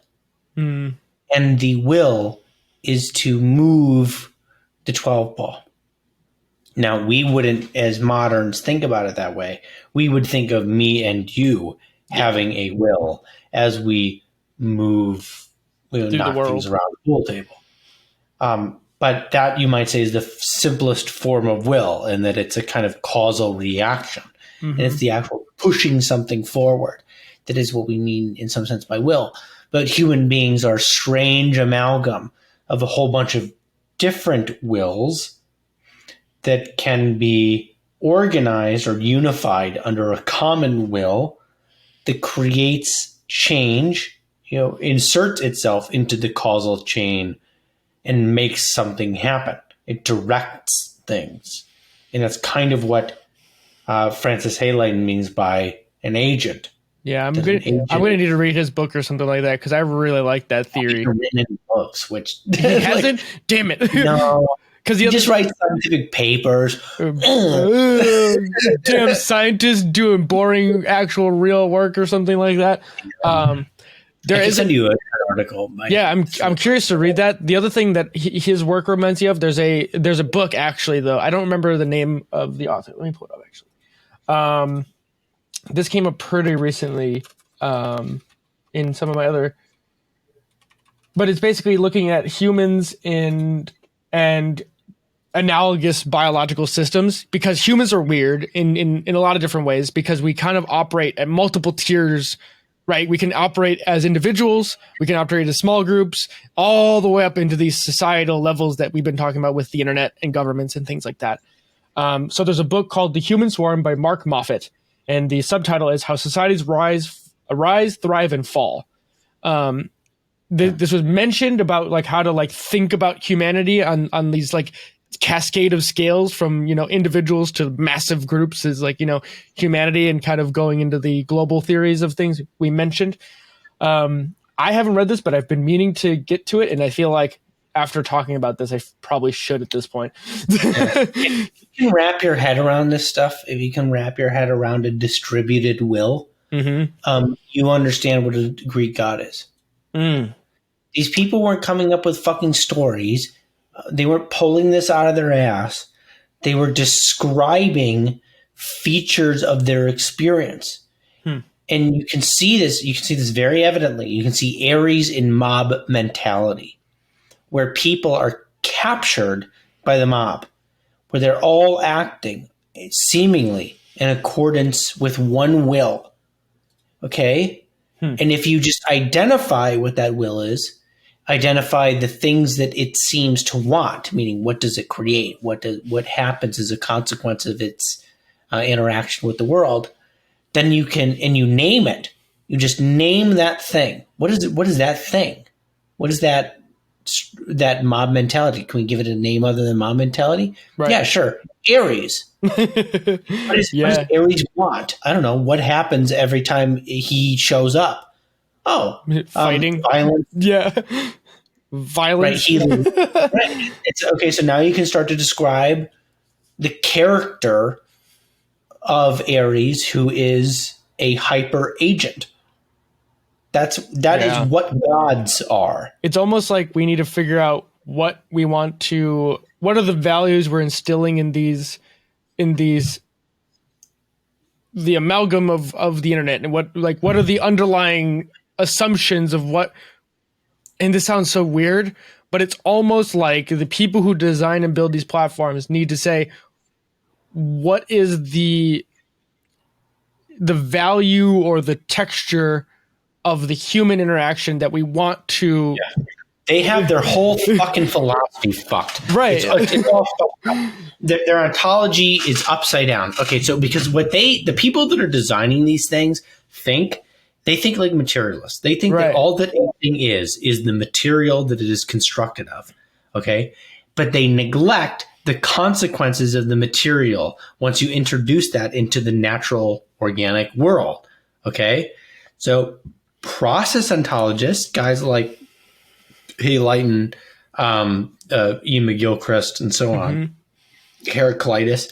and the will is to move the 12 ball. Now, we wouldn't, as moderns, think about it that way. We would think of me and you having a will as we move, knock things around the pool table. But that, you might say, is the simplest form of will, in that it's a kind of causal reaction. Mm-hmm. And it's the actual pushing something forward. That is what we mean, in some sense, by will. But human beings are a strange amalgam of a whole bunch of different wills that can be organized or unified under a common will that creates change, inserts itself into the causal chain and makes something happen. It directs things. And that's kind of what Francis Halene means by an agent. Yeah, I'm going to need to read his book or something like that, because I really like that theory. He's written in books, which he hasn't. Damn it! No, because he just writes scientific papers. Damn scientists doing boring, actual, real work or something like that. I can send you an article. Yeah, I'm curious to read that. The other thing that his work reminds you of, there's a book actually, though I don't remember the name of the author. Let me pull it up actually. This came up pretty recently in some of my other, but it's basically looking at humans and analogous biological systems, because humans are weird in a lot of different ways, because we kind of operate at multiple tiers right? We can operate as individuals, we can operate as small groups, all the way up into these societal levels that we've been talking about with the internet and governments and things like that. So there's a book called The Human Swarm by Mark Moffat, and the subtitle is How Societies Arise, Thrive, and Fall. This was mentioned about like how to like think about humanity on these like cascade of scales from, individuals to massive groups is like, humanity, and kind of going into the global theories of things we mentioned. I haven't read this, but I've been meaning to get to it. And I feel like after talking about this, I probably should at this point. If you can wrap your head around this stuff, if you can wrap your head around a distributed will, you understand what a Greek god is. These people weren't coming up with fucking stories. They weren't pulling this out of their ass. They were describing features of their experience. And you can see this. You can see this very evidently. You can see Aries in mob mentality, where people are captured by the mob, where they're all acting seemingly in accordance with one will. Okay? And if you just identify what that will is, identify the things that it seems to want, meaning what does it create? What happens as a consequence of its interaction with the world? Then you can, and you name it. You just name that thing. What is it? What is that thing? What is that mob mentality? Can we give it a name other than mob mentality? Right. Yeah, sure. Aries. What does Aries want? I don't know. What happens every time he shows up? Oh, fighting, violence. Yeah, violence. Right. It's okay. So now you can start to describe the character of Aries, who is a hyper agent. That is what gods are. It's almost like we need to figure out what we want to. What are the values we're instilling in these, the amalgam of the internet, and what are the underlying assumptions of what, and this sounds so weird, but it's almost like the people who design and build these platforms need to say, what is the value or the texture of the human interaction that we want to. They have their whole fucking philosophy fucked. Right. It's all fucked up. Their ontology is upside down. Okay, so because the people that are designing these things they think like materialists. They think that all that anything is the material that it is constructed of. Okay? But they neglect the consequences of the material once you introduce that into the natural organic world. Okay? So process ontologists, guys like Hay Lighton, Ian McGilchrist, and so on, Heraclitus,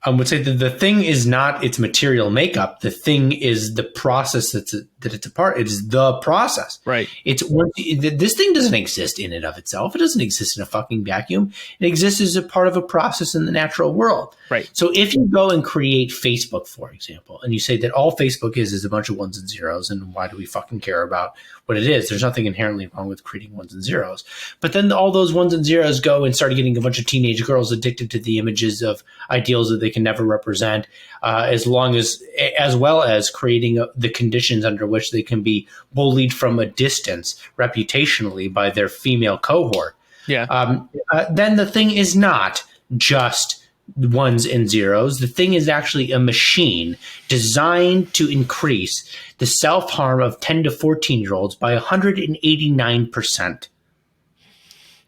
would say that the thing is not its material makeup. The thing is the process that it's a part. It is the process. Right. This thing doesn't exist in and of itself. It doesn't exist in a fucking vacuum. It exists as a part of a process in the natural world. Right. So if you go and create Facebook, for example, and you say that all Facebook is a bunch of ones and zeros, and why do we fucking care about what it is? There's nothing inherently wrong with creating ones and zeros. But then all those ones and zeros go and start getting a bunch of teenage girls addicted to the images of ideals that they can never represent, as well as creating the conditions under which they can be bullied from a distance reputationally by their female cohort. Yeah. Then the thing is not just ones and zeros. The thing is actually a machine designed to increase the self-harm of 10 to 14-year-olds by 189%.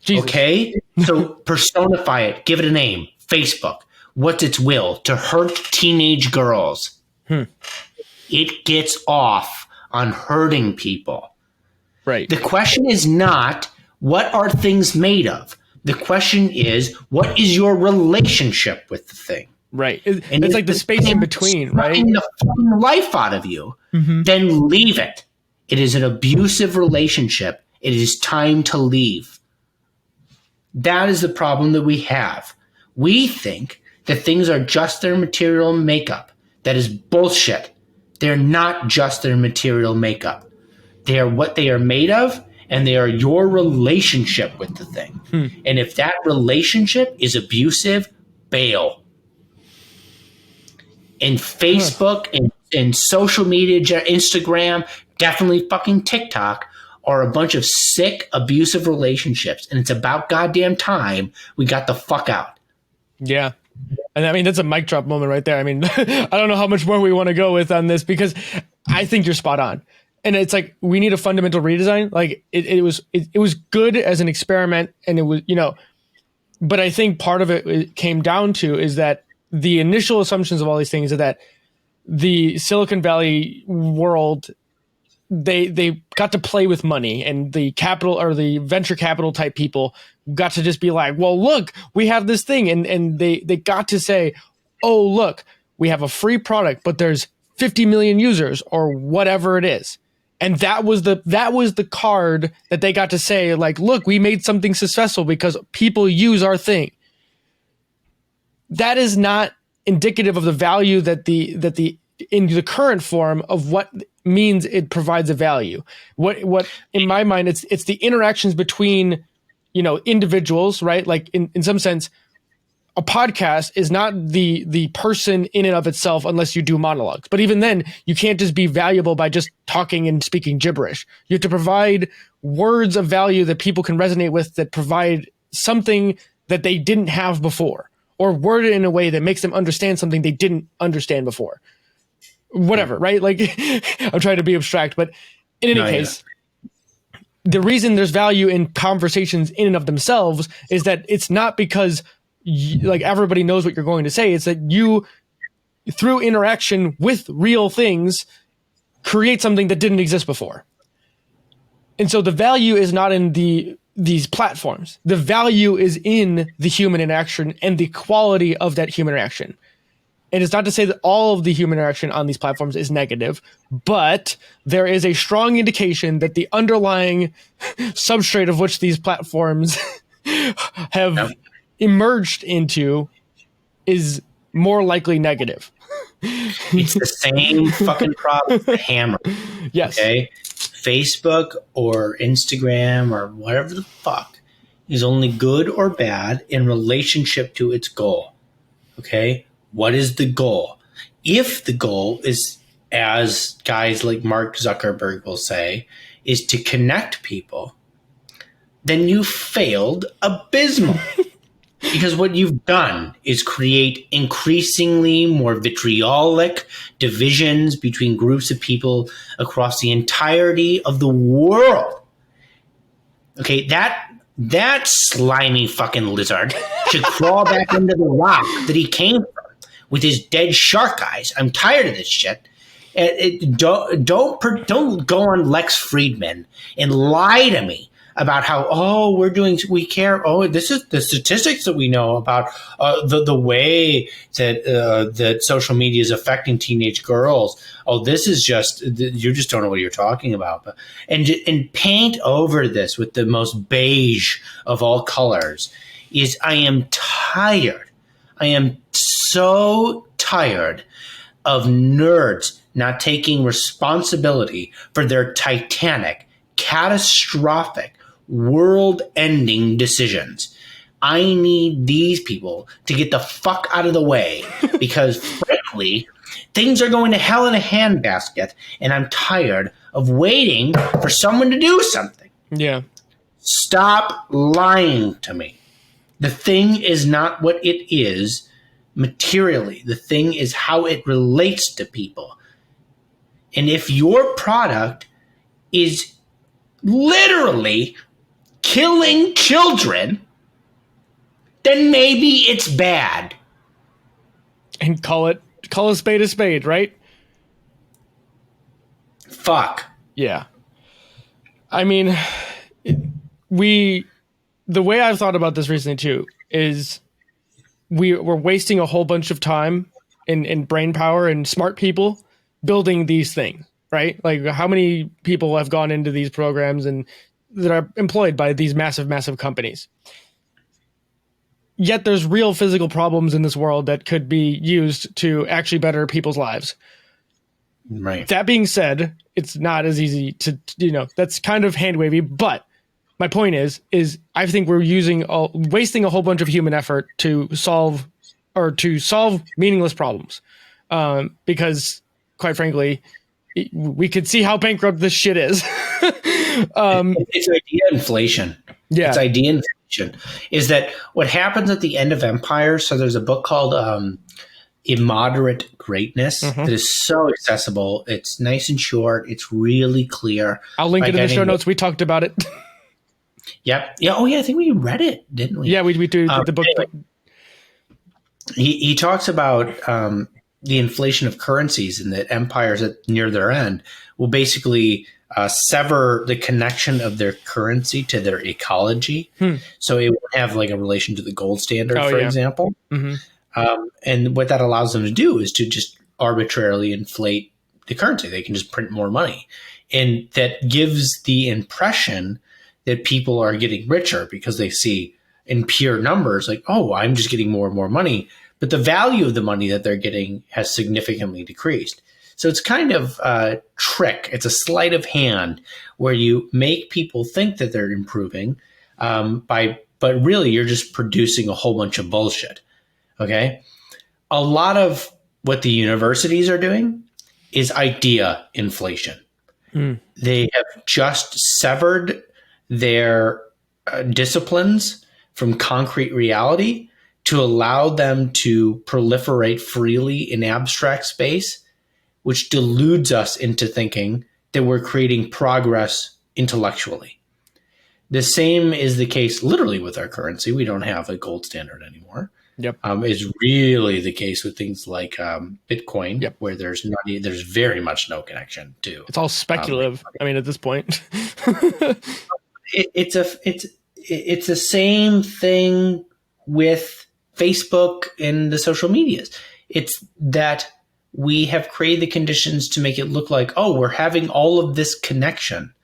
Jesus. Okay? So personify it. Give it a name. Facebook. What's its will? To hurt teenage girls. It gets off on hurting people. Right. The question is not, what are things made of? The question is, what is your relationship with the thing? Right. It's like the space in between, right? The fucking life out of you, then leave it. It is an abusive relationship. It is time to leave. That is the problem that we have. We think that things are just their material makeup. That is bullshit. They're not just their material makeup. They are what they are made of, and they are your relationship with the thing. And if that relationship is abusive, bail. And Facebook and social media, Instagram, definitely fucking TikTok, are a bunch of sick, abusive relationships. And it's about goddamn time we got the fuck out. Yeah. And I mean, that's a mic drop moment right there. I mean, I don't know how much more we want to go with on this, because I think you're spot on. And it's like, we need a fundamental redesign. Like it was good as an experiment, and it was, but I think part of it came down to is that the initial assumptions of all these things are that the Silicon Valley world, they got to play with money, and the capital or the venture capital type people got to just be like, well, look, we have this thing. And they got to say, oh, look, we have a free product, but there's 50 million users or whatever it is. And that was the card that they got to say, like, look, we made something successful because people use our thing. That is not indicative of the value that in the current form of what means it provides a value. What in my mind, it's the interactions between, individuals, right? Like in some sense, a podcast is not the person in and of itself unless you do monologues. But even then, you can't just be valuable by just talking and speaking gibberish. You have to provide words of value that people can resonate with, that provide something that they didn't have before, or word it in a way that makes them understand something they didn't understand before. Whatever, right? Like, I'm trying to be abstract, but in any case, the reason there's value in conversations in and of themselves is that it's not because like everybody knows what you're going to say. It's that you, through interaction with real things, create something that didn't exist before. And so the value is not in these platforms. The value is in the human interaction and the quality of that human interaction. And it's not to say that all of the human interaction on these platforms is negative, but there is a strong indication that the underlying substrate of which these platforms have emerged into is more likely negative. It's the same fucking problem with Hammer. Yes. Okay? Facebook or Instagram or whatever the fuck is only good or bad in relationship to its goal. Okay? What is the goal? If the goal is, as guys like Mark Zuckerberg will say, is to connect people, then you failed abysmally. Because what you've done is create increasingly more vitriolic divisions between groups of people across the entirety of the world. Okay, that slimy fucking lizard should crawl back into the rock that he came from with his dead shark eyes. I'm tired of this shit. Don't go on Lex Friedman and lie to me about how, we care. Oh, this is the statistics that we know about the way that social media is affecting teenage girls. Oh, this is just, you just don't know what you're talking about. And paint over this with the most beige of all colors is, I am tired. I am so tired of nerds not taking responsibility for their titanic, catastrophic, world-ending decisions. I need these people to get the fuck out of the way because, frankly, things are going to hell in a handbasket, and I'm tired of waiting for someone to do something. Yeah. Stop lying to me. The thing is not what it is materially. The thing is how it relates to people. And if your product is literally killing children, then maybe it's bad. And call a spade, right? Fuck. Yeah. I mean, the way I've thought about this recently too is we're wasting a whole bunch of time and brain power and smart people building these things, right? Like, how many people have gone into these programs and that are employed by these massive companies? Yet there's real physical problems in this world that could be used to actually better people's lives. Right. That being said, it's not as easy to, that's kind of hand wavy, but my point is I think we're wasting a whole bunch of human effort to solve meaningless problems. Because quite frankly, we could see how bankrupt this shit is. It's idea inflation. Yeah. It's idea inflation. Is that what happens at the end of empires? So there's a book called Immoderate Greatness that is so accessible. It's nice and short. It's really clear. I'll link it in the show notes. We talked about it. Yep. Yeah. Oh, yeah. I think we read it, didn't we? Yeah, we do the book. Anyway, he talks about the inflation of currencies and that empires near their end will basically sever the connection of their currency to their ecology. So it won't have like a relation to the gold standard, for example. And what that allows them to do is to just arbitrarily inflate the currency. They can just print more money. And that gives the impression that people are getting richer because they see in pure numbers like, oh, I'm just getting more and more money. But the value of the money that they're getting has significantly decreased. So it's kind of a trick. It's a sleight of hand where you make people think that they're improving but really you're just producing a whole bunch of bullshit. Okay. A lot of what the universities are doing is idea inflation. They have just severed their disciplines from concrete reality to allow them to proliferate freely in abstract space, which deludes us into thinking that we're creating progress intellectually. The same is the case literally with our currency. We don't have a gold standard anymore. Yep. Is really the case with things like Bitcoin, where there's very much no connection to. It's all speculative. I mean, at this point, it's the same thing with Facebook and the social medias. It's that we have created the conditions to make it look like, oh, we're having all of this connection,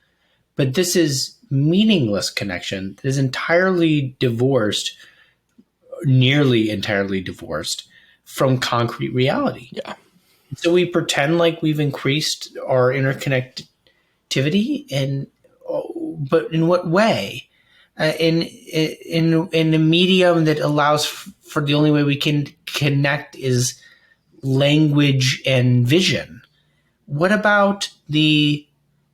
but this is meaningless connection that is entirely divorced. Nearly entirely divorced from concrete reality. Yeah. So we pretend like we've increased our interconnectivity, but in what way? In a medium that allows for the only way we can connect is language and vision. What about the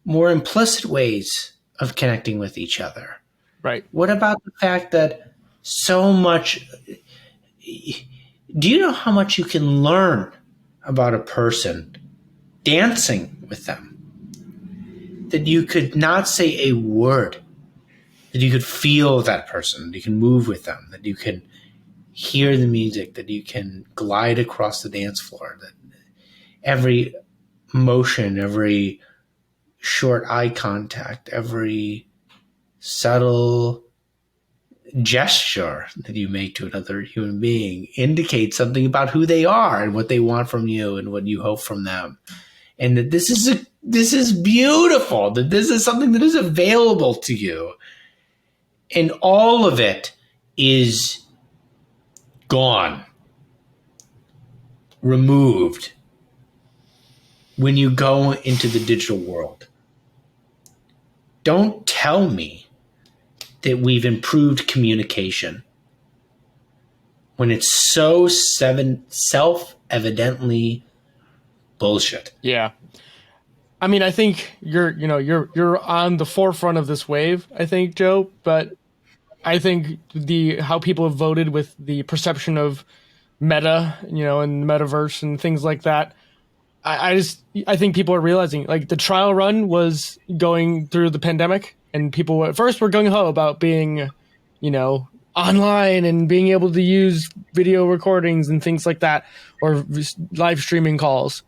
more implicit ways of connecting with each other? Right. What about the fact that so much. Do you know how much you can learn about a person dancing with them? That you could not say a word, that you could feel that person, that you can move with them, that you can hear the music, that you can glide across the dance floor, that every motion, every short eye contact, every subtle gesture that you make to another human being indicates something about who they are and what they want from you and what you hope from them. And that this is beautiful, that this is something that is available to you. And all of it is gone, removed when you go into the digital world. Don't tell me that we've improved communication when it's so self-evidently bullshit. Yeah. I mean, I think you're on the forefront of this wave, I think, Joe, but I think how people have voted with the perception of meta, and the metaverse and things like that. I think people are realizing, like, the trial run was going through the pandemic, and people at first were gung-ho about being, online and being able to use video recordings and things like that, or live streaming calls.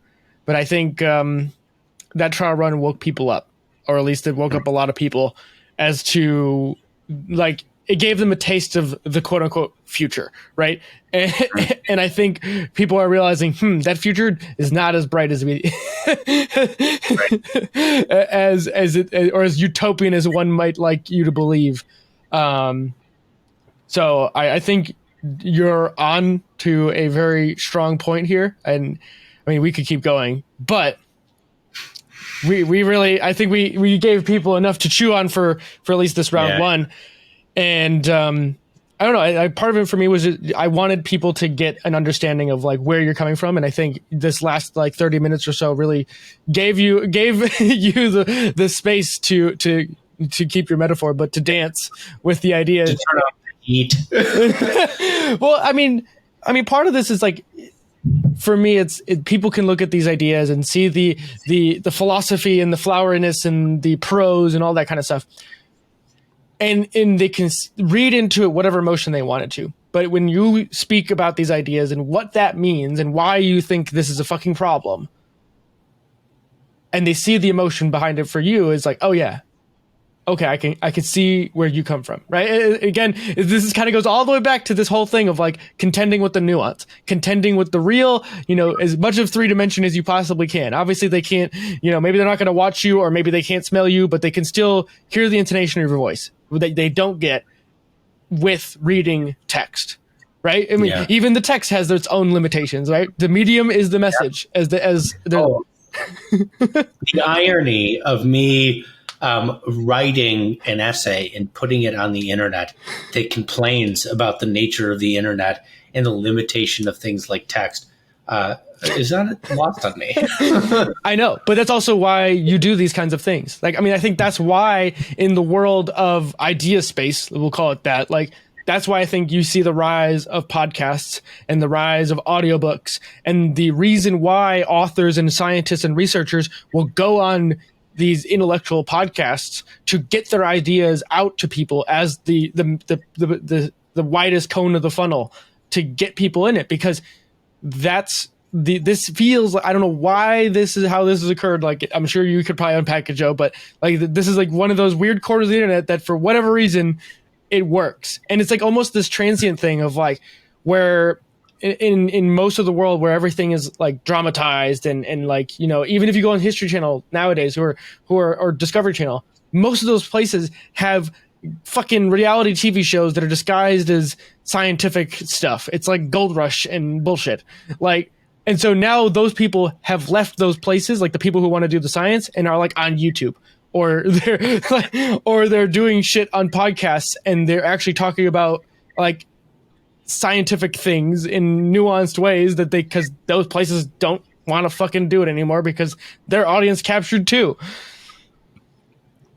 But I think that trial run woke people up, or at least it woke up a lot of people as to, like, it gave them a taste of the quote unquote future, right? And I think people are realizing, that future is not as bright as we, as utopian as one might like you to believe. So I think you're on to a very strong point here, and I mean, we could keep going, but we really, I think we gave people enough to chew on for at least this round one. And I don't know. Part of it for me was I wanted people to get an understanding of like where you're coming from, and I think this last like 30 minutes or so really gave you the space to keep your metaphor, but to dance with the idea. To turn off the heat. Well, I mean, part of this is like, for me, people can look at these ideas and see the philosophy and the floweriness and the prose and all that kind of stuff. And they can read into it whatever emotion they wanted to. But when you speak about these ideas and what that means and why you think this is a fucking problem, and they see the emotion behind it for you, it's like, oh yeah, okay, I can see where you come from, right? Again, this kind of goes all the way back to this whole thing of like contending with the nuance, contending with the real, as much of 3D as you possibly can. Obviously, they can't, maybe they're not going to watch you, or maybe they can't smell you, but they can still hear the intonation of your voice. They don't get with reading text, right? I mean, even the text has its own limitations, right? The medium is the message, the irony of me writing an essay and putting it on the internet that complains about the nature of the internet and the limitation of things like text is not lost on me. I know, but that's also why you do these kinds of things. Like, I mean, I think that's why in the world of idea space, we'll call it that, like, that's why I think you see the rise of podcasts and the rise of audiobooks, and the reason why authors and scientists and researchers will go on these intellectual podcasts to get their ideas out to people as the widest cone of the funnel to get people in it, because that's this feels like, I don't know why this is how this has occurred. Like, I'm sure you could probably unpack it, Joe, but like this is like one of those weird corners of the internet that for whatever reason it works. And it's like almost this transient thing of like where in most of the world where everything is like dramatized and like, even if you go on History Channel nowadays or Discovery Channel, most of those places have fucking reality TV shows that are disguised as scientific stuff. It's like Gold Rush and bullshit. Like, and so now those people have left those places, like the people who want to do the science, and are like on YouTube, or they're doing shit on podcasts, and they're actually talking about like scientific things in nuanced ways that because those places don't want to fucking do it anymore because their audience captured too.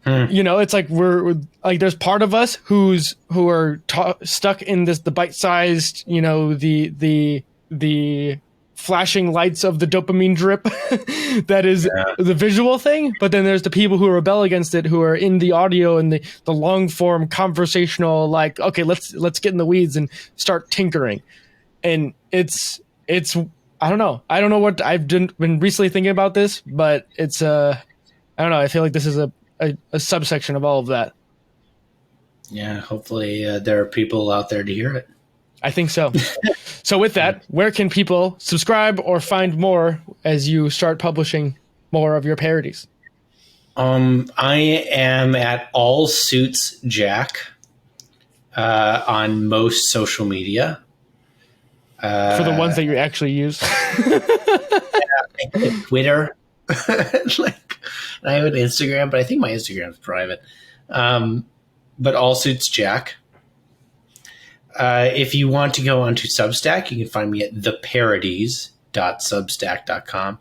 It's like we're like, there's part of us who are stuck in the bite-sized, the flashing lights of the dopamine drip that is the visual thing. But then there's the people who rebel against it, who are in the audio and the long form conversational, like, okay, let's get in the weeds and start tinkering. And it's, I don't know what I've been recently thinking about this, but it's, I don't know. I feel like this is a subsection of all of that. Yeah. Hopefully there are people out there to hear it. I think so. So with that, where can people subscribe or find more as you start publishing more of your parodies? I am at AuxJack on most social media. For the ones that you actually use. Twitter. Like, I have an Instagram, but I think my Instagram is private. But AuxJack. If you want to go onto Substack, you can find me at theparodies.substack.com.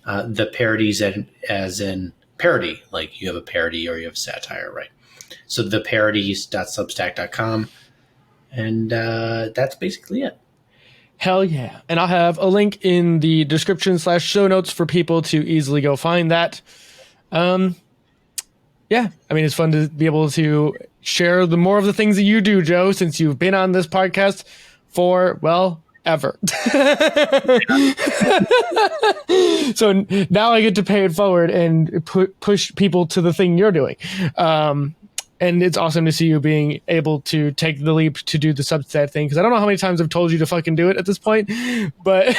The parodies as in parody, like you have a parody or you have satire, right? So theparodies.substack.com. And that's basically it. Hell yeah. And I'll have a link in the description / show notes for people to easily go find that. Yeah, I mean, it's fun to be able to share the more of the things that you do, Joe, since you've been on this podcast for, well, ever. So now I get to pay it forward and push people to the thing you're doing. And it's awesome to see you being able to take the leap to do the Substack thing, because I don't know how many times I've told you to fucking do it at this point, but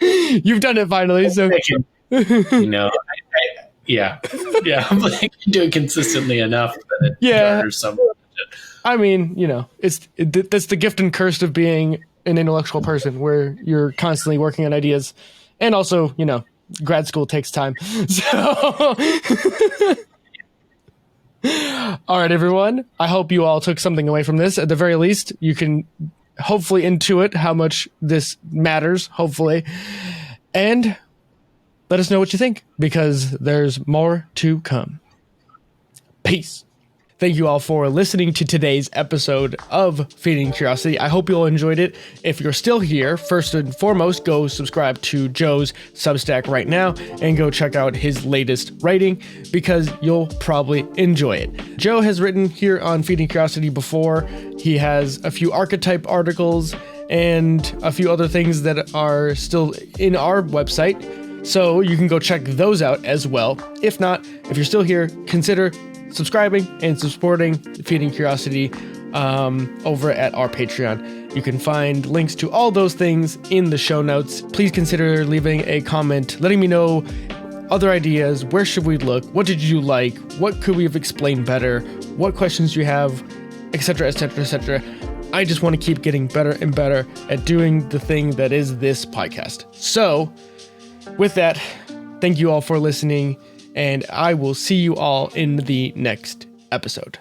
you've done it finally. So, yeah, I'm like doing consistently enough that it garners some. I mean, that's the gift and curse of being an intellectual person, where you're constantly working on ideas, and also, grad school takes time. So, All right, everyone. I hope you all took something away from this. At the very least, you can hopefully intuit how much this matters, hopefully. And let us know what you think, because there's more to come. Peace. Thank you all for listening to today's episode of Feeding Curiosity. I hope you all enjoyed it. If you're still here, first and foremost, go subscribe to Joe's Substack right now and go check out his latest writing, because you'll probably enjoy it. Joe has written here on Feeding Curiosity before. He has a few archetype articles and a few other things that are still in our website, so you can go check those out as well. If not, if you're still here, consider subscribing and supporting Feeding Curiosity over at our Patreon. You can find links to all those things in the show notes. Please consider leaving a comment, letting me know other ideas. Where should we look? What did you like? What could we have explained better? What questions you have, etc., etc., etc. I just want to keep getting better and better at doing the thing that is this podcast. So, with that, thank you all for listening, and I will see you all in the next episode.